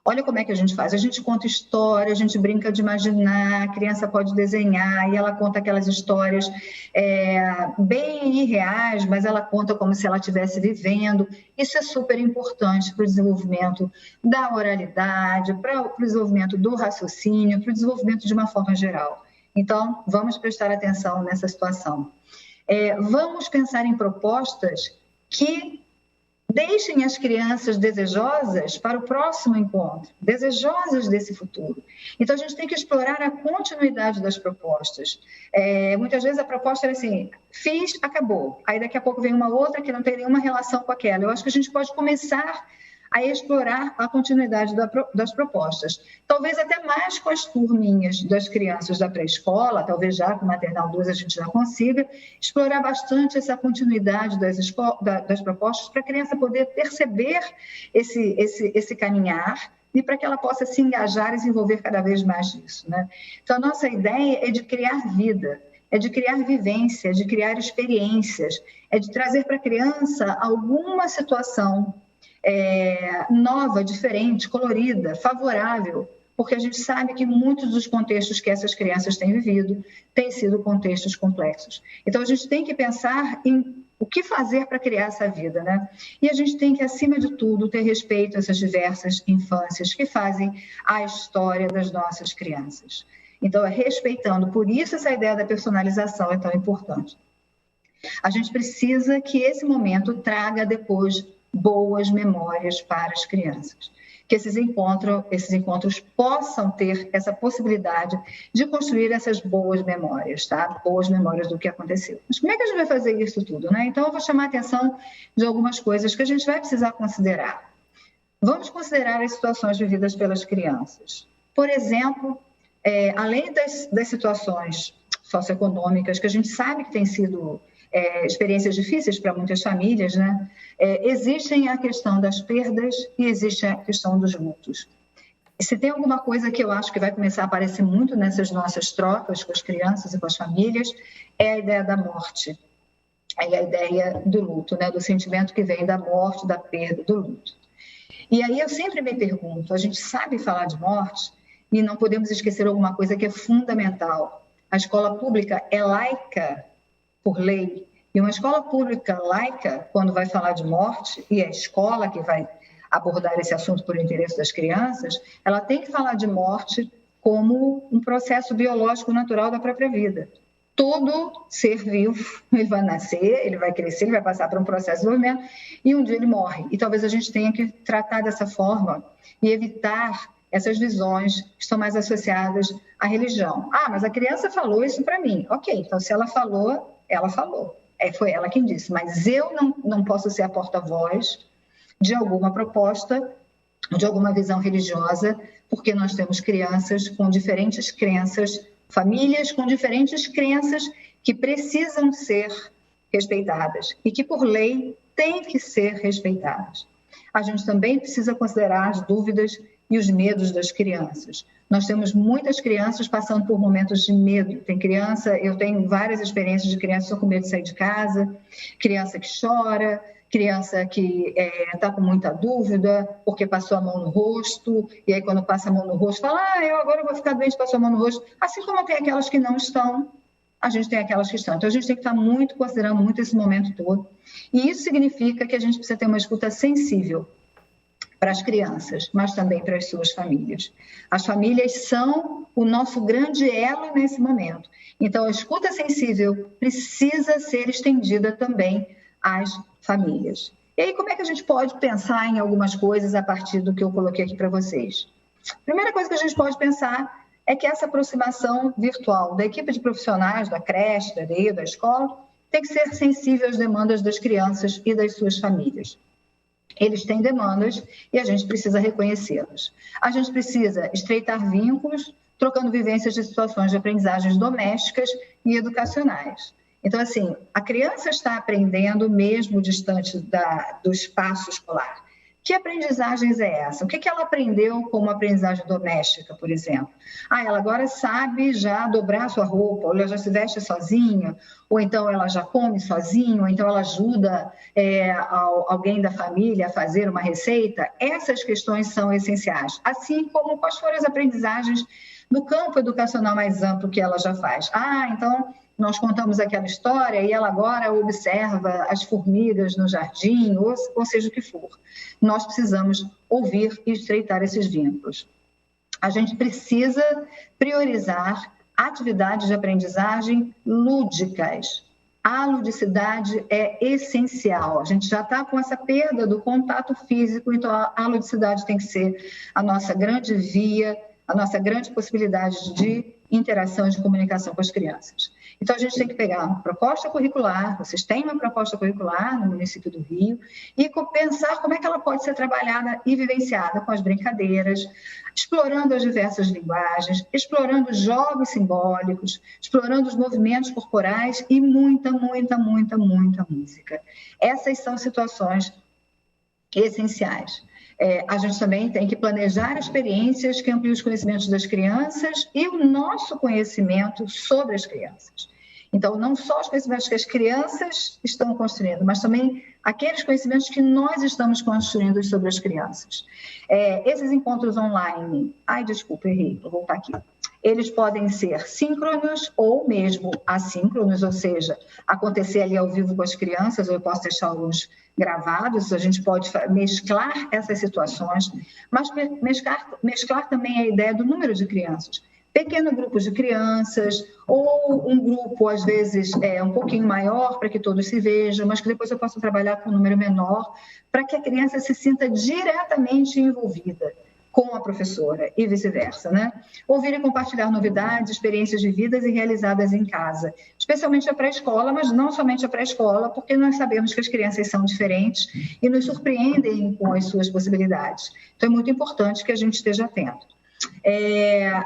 [SPEAKER 3] olha como é que a gente faz. A gente conta história, a gente brinca de imaginar, a criança pode desenhar e ela conta aquelas histórias bem irreais, mas ela conta como se ela estivesse vivendo. Isso é super importante para o desenvolvimento da oralidade, para o desenvolvimento do raciocínio, para o desenvolvimento de uma forma geral. Então, vamos prestar atenção nessa situação. Vamos pensar em propostas que deixem as crianças desejosas para o próximo encontro, desejosas desse futuro. Então, a gente tem que explorar a continuidade das propostas. Muitas vezes a proposta é assim, fiz, acabou. Aí daqui a pouco vem uma outra que não tem nenhuma relação com aquela. Eu acho que a gente pode começar a explorar a continuidade das propostas. Talvez até mais com as turminhas das crianças da pré-escola, talvez já com o Maternal 2 a gente já consiga explorar bastante essa continuidade das propostas para a criança poder perceber esse caminhar e para que ela possa se engajar e desenvolver cada vez mais disso, né? Então, a nossa ideia é de criar vida, é de criar vivência, é de criar experiências, é de trazer para a criança alguma situação nova, diferente, colorida, favorável, porque a gente sabe que muitos dos contextos que essas crianças têm vivido têm sido contextos complexos. Então, a gente tem que pensar em o que fazer para criar essa vida, né? E a gente tem que, acima de tudo, ter respeito a essas diversas infâncias que fazem a história das nossas crianças. Então, respeitando, por isso essa ideia da personalização é tão importante. A gente precisa que esse momento traga depois boas memórias para as crianças. Que esses encontros possam ter essa possibilidade de construir essas boas memórias, tá? Boas memórias do que aconteceu. Mas como é que a gente vai fazer isso tudo, né? Então, eu vou chamar a atenção de algumas coisas que a gente vai precisar considerar. Vamos considerar as situações vividas pelas crianças. Por exemplo, além das situações socioeconômicas, que a gente sabe que tem sido experiências difíceis para muitas famílias, né? Existem a questão das perdas e existe a questão dos lutos. E se tem alguma coisa que eu acho que vai começar a aparecer muito nessas nossas trocas com as crianças e com as famílias, é a ideia da morte, é a ideia do luto, né? Do sentimento que vem da morte, da perda, do luto. E aí eu sempre me pergunto, a gente sabe falar de morte e não podemos esquecer alguma coisa que é fundamental. A escola pública é laica por lei, e uma escola pública laica, quando vai falar de morte, e é a escola que vai abordar esse assunto por interesse das crianças, ela tem que falar de morte como um processo biológico natural da própria vida. Todo ser vivo, ele vai nascer, ele vai crescer, ele vai passar por um processo de desenvolvimento, e um dia ele morre. E talvez a gente tenha que tratar dessa forma e evitar essas visões que estão mais associadas à religião. Mas a criança falou isso para mim. Ok, então se ela falou, ela falou. Foi ela quem disse. Mas eu não posso ser a porta-voz de alguma proposta, de alguma visão religiosa, porque nós temos crianças com diferentes crenças famílias com diferentes crenças que precisam ser respeitadas e que, por lei, têm que ser respeitadas. A gente também precisa considerar as dúvidas e os medos das crianças. Nós temos muitas crianças passando por momentos de medo. Tem criança, eu tenho várias experiências de crianças com medo de sair de casa, criança que chora, criança que está com muita dúvida porque passou a mão no rosto, e aí quando passa a mão no rosto fala, eu agora vou ficar doente, passou a mão no rosto. Assim como tem aquelas que não estão, a gente tem aquelas que estão. Então a gente tem que estar considerando muito esse momento todo. E isso significa que a gente precisa ter uma escuta sensível para as crianças, mas também para as suas famílias. As famílias são o nosso grande elo nesse momento. Então, a escuta sensível precisa ser estendida também às famílias. E aí, como é que a gente pode pensar em algumas coisas a partir do que eu coloquei aqui para vocês? A primeira coisa que a gente pode pensar é que essa aproximação virtual da equipe de profissionais, da creche, da escola, tem que ser sensível às demandas das crianças e das suas famílias. Eles têm demandas e a gente precisa reconhecê-las. A gente precisa estreitar vínculos, trocando vivências de situações de aprendizagens domésticas e educacionais. Então, assim, a criança está aprendendo mesmo distante do espaço escolar. Que aprendizagens é essa? O que ela aprendeu como aprendizagem doméstica, por exemplo? Ela agora sabe já dobrar a sua roupa, ou ela já se veste sozinha, ou então ela já come sozinha, ou então ela ajuda alguém da família a fazer uma receita. Essas questões são essenciais, assim como quais foram as aprendizagens no campo educacional mais amplo que ela já faz. Então nós contamos aquela história e ela agora observa as formigas no jardim, ou seja o que for. Nós precisamos ouvir e estreitar esses vínculos. A gente precisa priorizar atividades de aprendizagem lúdicas. A ludicidade é essencial. A gente já está com essa perda do contato físico, então a ludicidade tem que ser a nossa grande via, a nossa grande possibilidade de interação e de comunicação com as crianças. Então, a gente tem que pegar uma proposta curricular, vocês têm uma proposta curricular no município do Rio, e pensar como é que ela pode ser trabalhada e vivenciada com as brincadeiras, explorando as diversas linguagens, explorando os jogos simbólicos, explorando os movimentos corporais e muita, muita, muita, muita música. Essas são situações essenciais. A gente também tem que planejar experiências que ampliem os conhecimentos das crianças e o nosso conhecimento sobre as crianças. Então, não só os conhecimentos que as crianças estão construindo, mas também aqueles conhecimentos que nós estamos construindo sobre as crianças. Esses encontros online, desculpa, errei, vou voltar aqui. Eles podem ser síncronos ou mesmo assíncronos, ou seja, acontecer ali ao vivo com as crianças, ou eu posso deixar alguns gravados, a gente pode mesclar essas situações, mas mesclar também a ideia do número de crianças. Pequeno grupos de crianças, ou um grupo, às vezes, um pouquinho maior, para que todos se vejam, mas que depois eu possa trabalhar com um número menor, para que a criança se sinta diretamente envolvida com a professora e vice-versa, né? Ouvir e compartilhar novidades, experiências vividas e realizadas em casa, especialmente a pré-escola, mas não somente a pré-escola, porque nós sabemos que as crianças são diferentes e nos surpreendem com as suas possibilidades. Então, é muito importante que a gente esteja atento.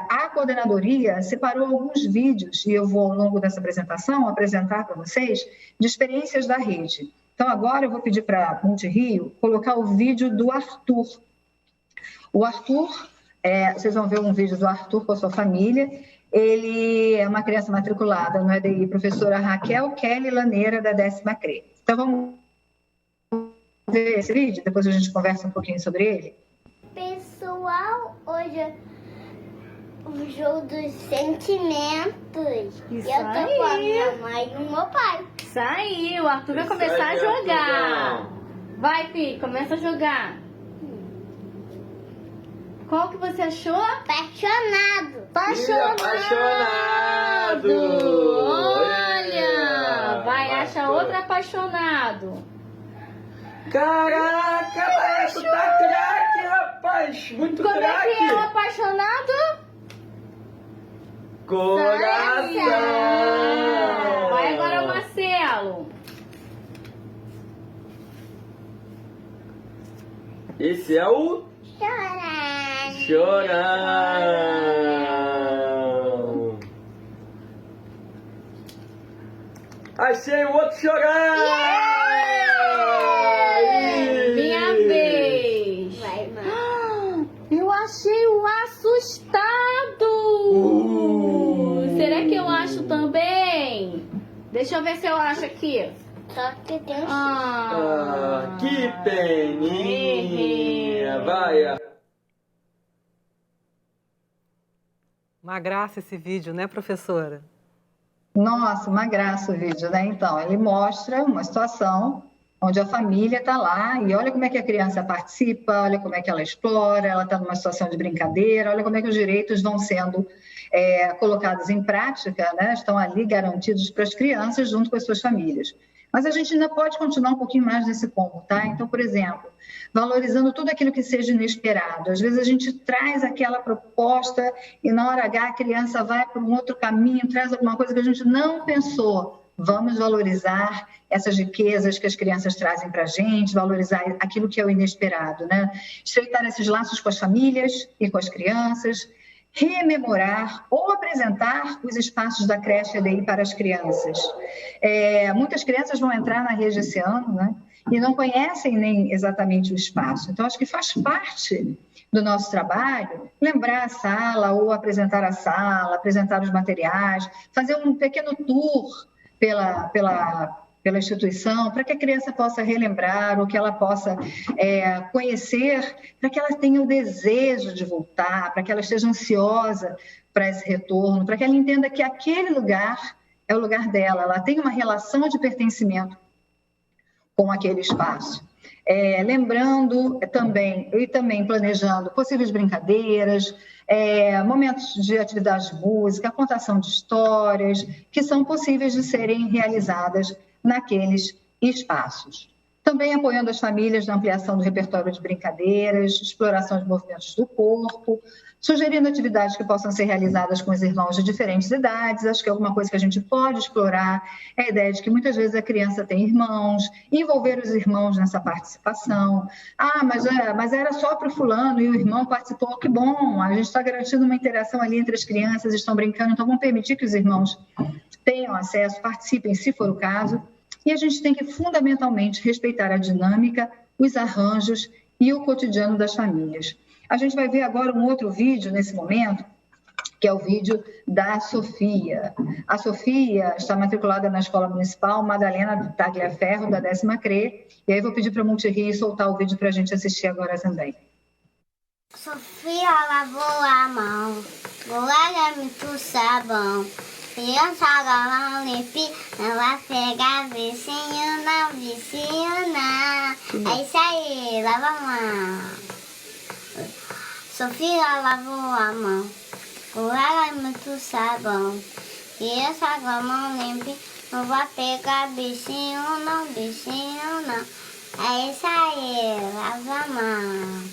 [SPEAKER 3] A coordenadoria separou alguns vídeos, e eu vou, ao longo dessa apresentação, apresentar para vocês, de experiências da rede. Então, agora eu vou pedir para a Multirio colocar o vídeo do Arthur. O Arthur, vocês vão ver um vídeo do Arthur com a sua família. Ele é uma criança matriculada no EDI, professora Raquel Kelly Laneira, da 10ª CRE. Então, vamos ver esse vídeo, depois a gente conversa um pouquinho sobre ele.
[SPEAKER 4] Pessoal, hoje é o jogo dos sentimentos.
[SPEAKER 5] Isso
[SPEAKER 4] eu tô
[SPEAKER 5] aí.
[SPEAKER 4] com a minha mãe e o meu pai.
[SPEAKER 5] Isso aí, o Arthur vai começar a jogar. Vai, filho, começa a jogar. Qual que você achou?
[SPEAKER 4] Apaixonado.
[SPEAKER 5] Apaixonado! Olha! Vai achar outro apaixonado.
[SPEAKER 6] Caraca, tu tá craque, rapaz! Muito
[SPEAKER 5] Como
[SPEAKER 6] craque!
[SPEAKER 5] é que é o apaixonado?
[SPEAKER 6] Coração!
[SPEAKER 5] Vai agora o Marcelo.
[SPEAKER 6] Esse é o
[SPEAKER 4] Chorar.
[SPEAKER 6] Chorão! Achei o outro chorando!
[SPEAKER 5] Minha vez!
[SPEAKER 4] Vai, mãe.
[SPEAKER 5] Eu achei o assustado! Será que eu acho também? Deixa eu ver se eu acho aqui.
[SPEAKER 4] Só que tem um
[SPEAKER 6] Que peninha! Vai!
[SPEAKER 1] Uma graça esse vídeo, né, professora?
[SPEAKER 3] Nossa, uma graça o vídeo, né? Então, ele mostra uma situação onde a família está lá e olha como é que a criança participa, olha como é que ela explora, ela está numa situação de brincadeira, olha como é que os direitos vão sendo colocados em prática, né? Estão ali garantidos para as crianças junto com as suas famílias. Mas a gente ainda pode continuar um pouquinho mais nesse ponto, tá? Então, por exemplo, valorizando tudo aquilo que seja inesperado. Às vezes a gente traz aquela proposta e na hora H a criança vai por um outro caminho, traz alguma coisa que a gente não pensou. Vamos valorizar essas riquezas que as crianças trazem para a gente, valorizar aquilo que é o inesperado, né? Estreitar esses laços com as famílias e com as crianças, rememorar ou apresentar os espaços da creche EDI para as crianças. Muitas crianças vão entrar na rede esse ano, né? E não conhecem nem exatamente o espaço. Então, acho que faz parte do nosso trabalho lembrar a sala ou apresentar a sala, apresentar os materiais, fazer um pequeno tour pela instituição, para que a criança possa relembrar, ou que ela possa conhecer, para que ela tenha o desejo de voltar, para que ela esteja ansiosa para esse retorno, para que ela entenda que aquele lugar é o lugar dela, ela tem uma relação de pertencimento com aquele espaço. Lembrando também, e também planejando possíveis brincadeiras, momentos de atividade de música, contação de histórias, que são possíveis de serem realizadas naqueles espaços. Também apoiando as famílias na ampliação do repertório de brincadeiras, exploração de movimentos do corpo, sugerindo atividades que possam ser realizadas com os irmãos de diferentes idades. Acho que alguma coisa que a gente pode explorar é a ideia de que muitas vezes a criança tem irmãos, envolver os irmãos nessa participação. Mas era só para o fulano e o irmão participou, que bom, a gente está garantindo uma interação ali entre as crianças, estão brincando, então vamos permitir que os irmãos tenham acesso, participem, se for o caso. E a gente tem que, fundamentalmente, respeitar a dinâmica, os arranjos e o cotidiano das famílias. A gente vai ver agora um outro vídeo nesse momento, que é o vídeo da Sofia. A Sofia está matriculada na Escola Municipal Madalena Tagliaferro, da 10ª CRE, e aí vou pedir para a Multirio soltar o vídeo para a gente assistir agora também.
[SPEAKER 4] Sofia lavou a mão, goleira muito sabão. Criança agora limpe, não vai pegar vicinho não, vicinho não. É isso aí, lava a mão. Sofia lavou a mão, goleira muito sabão. Criança agora limpe, não vai pegar bichinho não, bichinho não. É isso aí, lava a mão.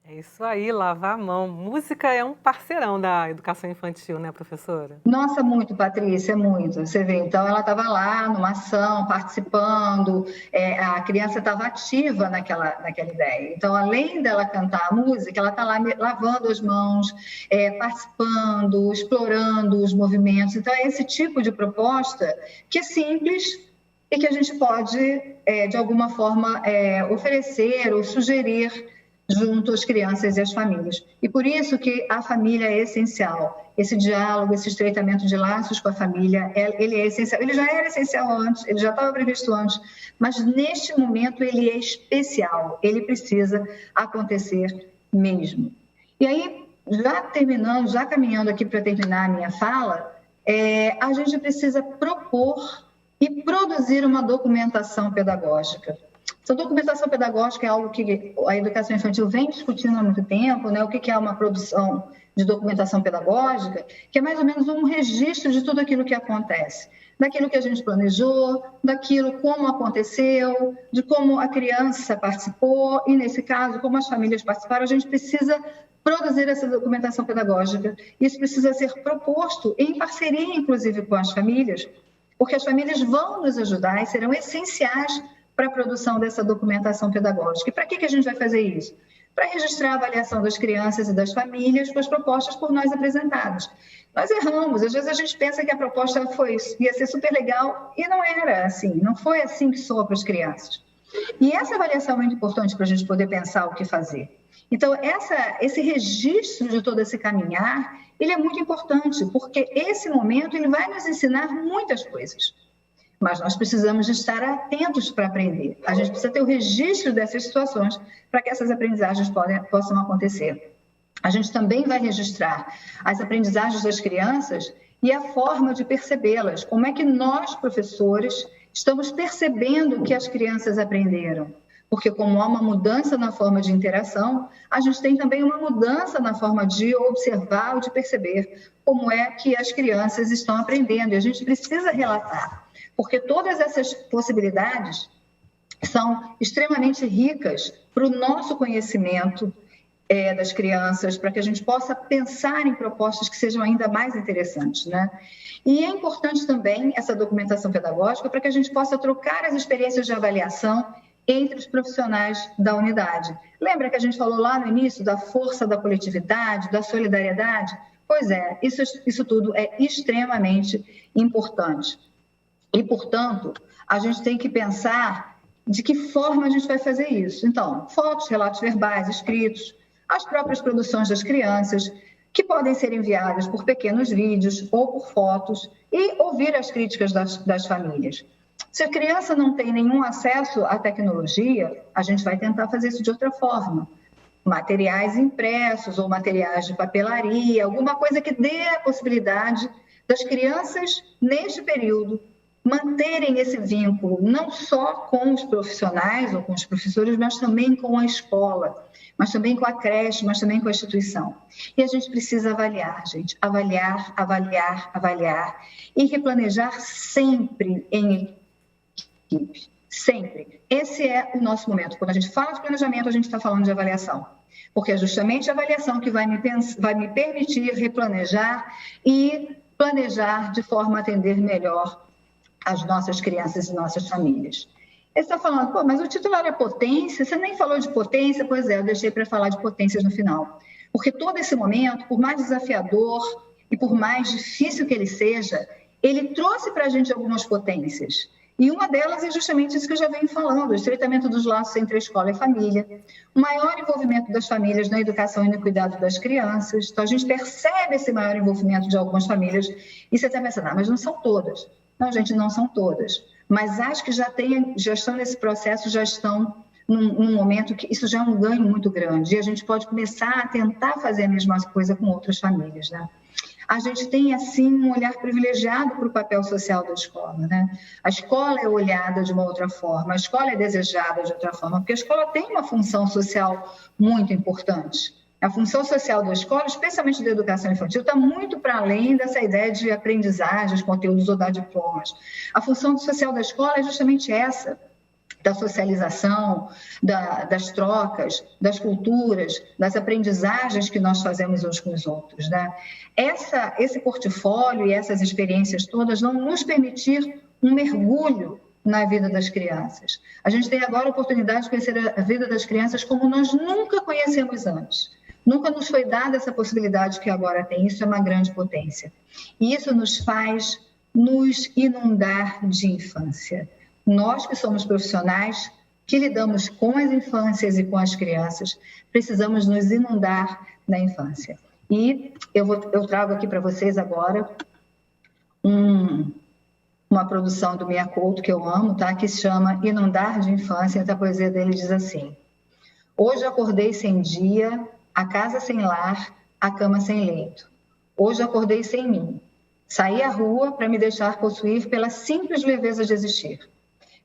[SPEAKER 1] É isso aí, lavar a mão. Música é um parceirão da educação infantil, né, professora?
[SPEAKER 3] Nossa, muito, Patrícia, muito. Você vê, então ela estava lá numa ação, participando, a criança estava ativa naquela ideia. Então, além dela cantar a música, ela está lá lavando as mãos, participando, explorando os movimentos. Então, é esse tipo de proposta que é simples e que a gente pode, de alguma forma, oferecer ou sugerir junto às crianças e às famílias. E por isso que a família é essencial. Esse diálogo, esse estreitamento de laços com a família, ele é essencial. Ele já era essencial antes, ele já estava previsto antes, mas neste momento ele é especial. Ele precisa acontecer mesmo. E aí, já caminhando aqui para terminar a minha fala, a gente precisa propor e produzir uma documentação pedagógica. Essa documentação pedagógica é algo que a educação infantil vem discutindo há muito tempo, né? O que é uma produção de documentação pedagógica, que é mais ou menos um registro de tudo aquilo que acontece, daquilo que a gente planejou, daquilo como aconteceu, de como a criança participou e, nesse caso, como as famílias participaram. A gente precisa produzir essa documentação pedagógica. Isso precisa ser proposto em parceria, inclusive, com as famílias, porque as famílias vão nos ajudar e serão essenciais para a produção dessa documentação pedagógica. E para que a gente vai fazer isso? para registrar a avaliação das crianças e das famílias com as propostas por nós apresentadas. Nós erramos, às vezes a gente pensa que a proposta ia ser super legal e não era assim, não foi assim que soa para as crianças. E essa avaliação é muito importante para a gente poder pensar o que fazer. Então, esse registro de todo esse caminhar, ele é muito importante, porque esse momento ele vai nos ensinar muitas coisas. Mas nós precisamos estar atentos para aprender. A gente precisa ter o registro dessas situações para que essas aprendizagens possam acontecer. A gente também vai registrar as aprendizagens das crianças e a forma de percebê-las. Como é que nós, professores, estamos percebendo o que as crianças aprenderam? Porque como há uma mudança na forma de interação, a gente tem também uma mudança na forma de observar ou de perceber como é que as crianças estão aprendendo. E a gente precisa relatar, porque todas essas possibilidades são extremamente ricas para o nosso conhecimento das crianças, para que a gente possa pensar em propostas que sejam ainda mais interessantes, né? E é importante também essa documentação pedagógica para que a gente possa trocar as experiências de avaliação entre os profissionais da unidade. Lembra que a gente falou lá no início da força da coletividade, da solidariedade? Pois é, isso tudo é extremamente importante. E, portanto, a gente tem que pensar de que forma a gente vai fazer isso. Então, fotos, relatos verbais, escritos, as próprias produções das crianças, que podem ser enviadas por pequenos vídeos ou por fotos, e ouvir as críticas das famílias. Se a criança não tem nenhum acesso à tecnologia, a gente vai tentar fazer isso de outra forma. Materiais impressos ou materiais de papelaria, alguma coisa que dê a possibilidade das crianças, neste período, manterem esse vínculo, não só com os profissionais ou com os professores, mas também com a escola, mas também com a creche, mas também com a instituição. E a gente precisa avaliar, gente, avaliar e replanejar sempre em equipe, sempre. Esse é o nosso momento. Quando a gente fala de planejamento, a gente está falando de avaliação, porque é justamente a avaliação que vai me permitir replanejar e planejar de forma a atender melhor as nossas crianças e nossas famílias. Você está falando, mas o titular é potência, você nem falou de potência, pois é, eu deixei para falar de potências no final. Porque todo esse momento, por mais desafiador e por mais difícil que ele seja, ele trouxe para a gente algumas potências. E uma delas é justamente isso que eu já venho falando, o estreitamento dos laços entre a escola e a família, o maior envolvimento das famílias na educação e no cuidado das crianças. Então, a gente percebe esse maior envolvimento de algumas famílias e você está pensando, mas não são todas. Não, gente, não são todas. Mas acho que já estão nesse processo, já estão num momento que isso já é um ganho muito grande. E a gente pode começar a tentar fazer a mesma coisa com outras famílias, né? A gente tem, assim, um olhar privilegiado para o papel social da escola, né? A escola é olhada de uma outra forma, a escola é desejada de outra forma, porque a escola tem uma função social muito importante. A função social da escola, especialmente da educação infantil, está muito para além dessa ideia de aprendizagens, conteúdos ou dar diplomas. A função social da escola é justamente essa, da socialização, das trocas, das culturas, das aprendizagens que nós fazemos uns com os outros, né? Esse portfólio e essas experiências todas vão nos permitir um mergulho na vida das crianças. A gente tem agora a oportunidade de conhecer a vida das crianças como nós nunca conhecemos antes. Nunca nos foi dada essa possibilidade que agora tem. Isso é uma grande potência. E isso nos faz nos inundar de infância. Nós que somos profissionais, que lidamos com as infâncias e com as crianças, precisamos nos inundar da infância. E eu trago aqui para vocês agora uma produção do Mia Couto, que eu amo, tá? Que se chama Inundar de Infância. A poesia dele diz assim: hoje acordei sem dia, a casa sem lar, a cama sem leito. Hoje acordei sem mim. Saí à rua para me deixar possuir pela simples leveza de existir.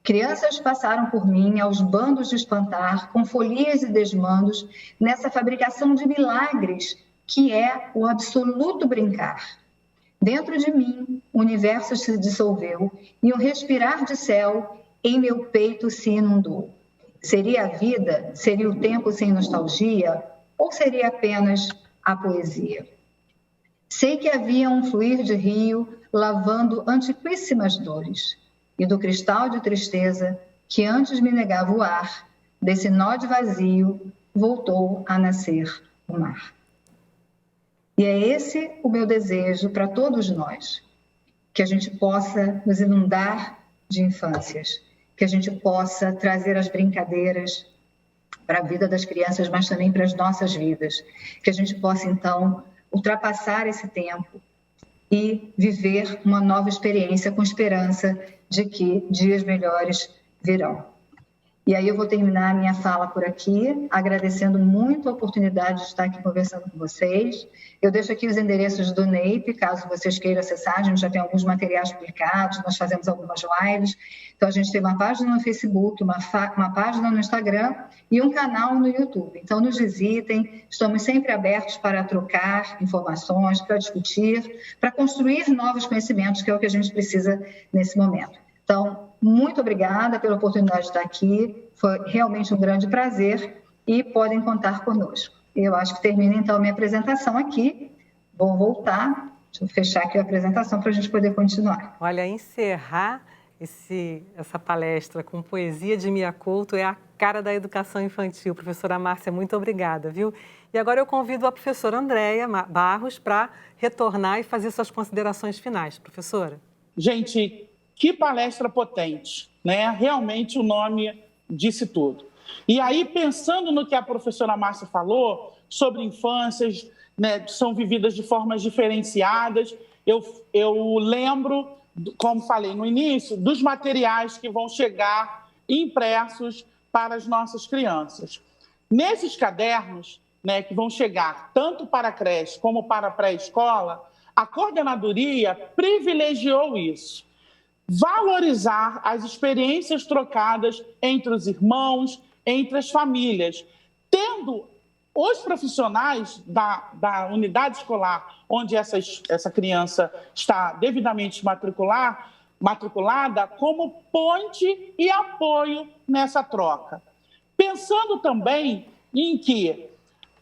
[SPEAKER 3] Crianças passaram por mim aos bandos de espantar, com folias e desmandos, nessa fabricação de milagres que é o absoluto brincar. Dentro de mim, o universo se dissolveu e um respirar de céu em meu peito se inundou. Seria a vida? Seria o tempo sem nostalgia? Ou seria apenas a poesia? Sei que havia um fluir de rio lavando antiquíssimas dores, e do cristal de tristeza que antes me negava o ar, desse nó de vazio, voltou a nascer o mar. E é esse o meu desejo para todos nós, que a gente possa nos inundar de infâncias, que a gente possa trazer as brincadeiras para a vida das crianças, mas também para as nossas vidas, que a gente possa, então, ultrapassar esse tempo e viver uma nova experiência com esperança de que dias melhores virão. E aí eu vou terminar a minha fala por aqui, agradecendo muito a oportunidade de estar aqui conversando com vocês. Eu deixo aqui os endereços do NEIP, caso vocês queiram acessar, a gente já tem alguns materiais publicados, nós fazemos algumas lives. Então, a gente tem uma página no Facebook, uma página no Instagram e um canal no YouTube. Então, nos visitem, estamos sempre abertos para trocar informações, para discutir, para construir novos conhecimentos, que é o que a gente precisa nesse momento. Então, muito obrigada pela oportunidade de estar aqui, foi realmente um grande prazer e podem contar conosco. Eu acho que termina então a minha apresentação aqui, vou voltar, deixa eu fechar aqui a apresentação para a gente poder continuar.
[SPEAKER 1] Olha, encerrar essa palestra com poesia de Mia Couto é a cara da educação infantil. Professora Márcia, muito obrigada, viu? E agora eu convido a professora Andréia Barros para retornar e fazer suas considerações finais. Professora.
[SPEAKER 2] Gente, que palestra potente, né? Realmente o nome disse tudo. E aí, pensando no que a professora Márcia falou, sobre infâncias, né, são vividas de formas diferenciadas, eu lembro, como falei no início, dos materiais que vão chegar impressos para as nossas crianças. Nesses cadernos, né, que vão chegar tanto para a creche como para a pré-escola, a coordenadoria privilegiou isso. Valorizar as experiências trocadas entre os irmãos, entre as famílias, tendo os profissionais da unidade escolar onde essa criança está devidamente matriculada como ponte e apoio nessa troca. Pensando também em que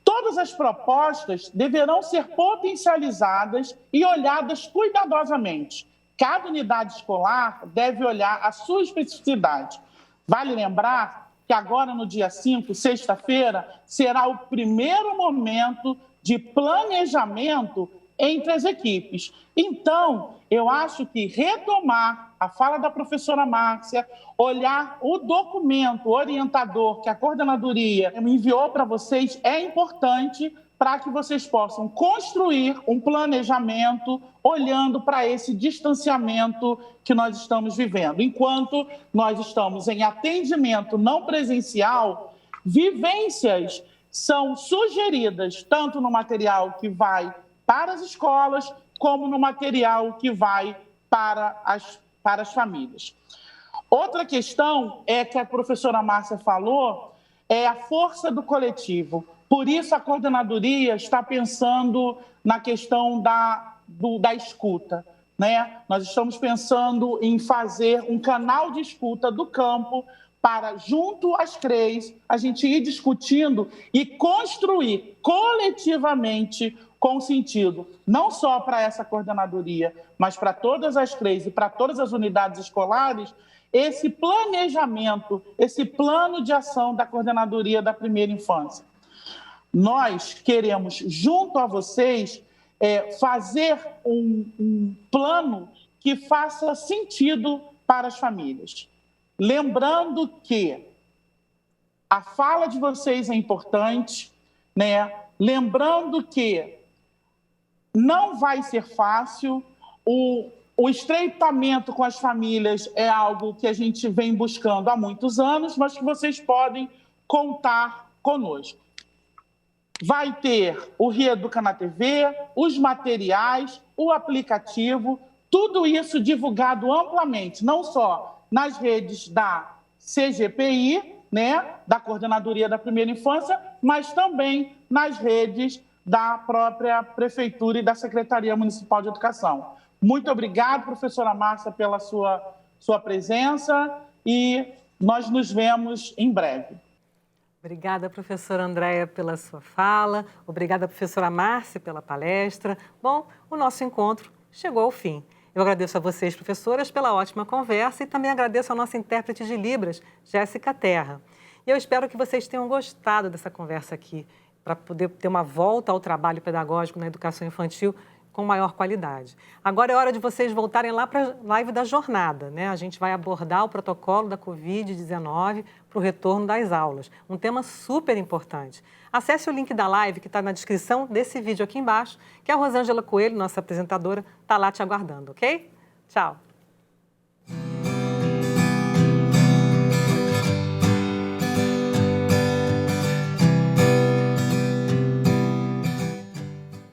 [SPEAKER 2] todas as propostas deverão ser potencializadas e olhadas cuidadosamente. Cada unidade escolar deve olhar a sua especificidade. Vale lembrar que agora, no dia 5, sexta-feira, será o primeiro momento de planejamento entre as equipes. Então, eu acho que retomar a fala da professora Márcia, olhar o documento orientador que a coordenadoria enviou para vocês é importante para que vocês possam construir um planejamento olhando para esse distanciamento que nós estamos vivendo. Enquanto nós estamos em atendimento não presencial, vivências são sugeridas tanto no material que vai para as escolas, como no material que vai para as famílias. Outra questão é que a professora Márcia falou, é a força do coletivo. Por isso, a coordenadoria está pensando na questão da escuta, né? Nós estamos pensando em fazer um canal de escuta do campo para, junto às CREs, a gente ir discutindo e construir coletivamente com sentido, não só para essa coordenadoria, mas para todas as CREs e para todas as unidades escolares, esse planejamento, esse plano de ação da coordenadoria da primeira infância. Nós queremos, junto a vocês, fazer um plano que faça sentido para as famílias. Lembrando que a fala de vocês é importante, né? Lembrando que não vai ser fácil, o estreitamento com as famílias é algo que a gente vem buscando há muitos anos, mas que vocês podem contar conosco. Vai ter o Reeduca na TV, os materiais, o aplicativo, tudo isso divulgado amplamente, não só nas redes da CGPI, né, da Coordenadoria da Primeira Infância, mas também nas redes da própria Prefeitura e da Secretaria Municipal de Educação. Muito obrigado, professora Márcia, pela sua presença e nós nos vemos em breve.
[SPEAKER 1] Obrigada, professora Andréia, pela sua fala. Obrigada, professora Márcia, pela palestra. Bom, o nosso encontro chegou ao fim. Eu agradeço a vocês, professoras, pela ótima conversa e também agradeço a nossa intérprete de Libras, Jéssica Terra. E eu espero que vocês tenham gostado dessa conversa aqui, para poder ter uma volta ao trabalho pedagógico na educação infantil com maior qualidade. Agora é hora de vocês voltarem lá para a live da jornada, né? A gente vai abordar o protocolo da Covid-19 para o retorno das aulas, um tema super importante. Acesse o link da live que está na descrição desse vídeo aqui embaixo, que a Rosângela Coelho, nossa apresentadora, está lá te aguardando, ok? Tchau!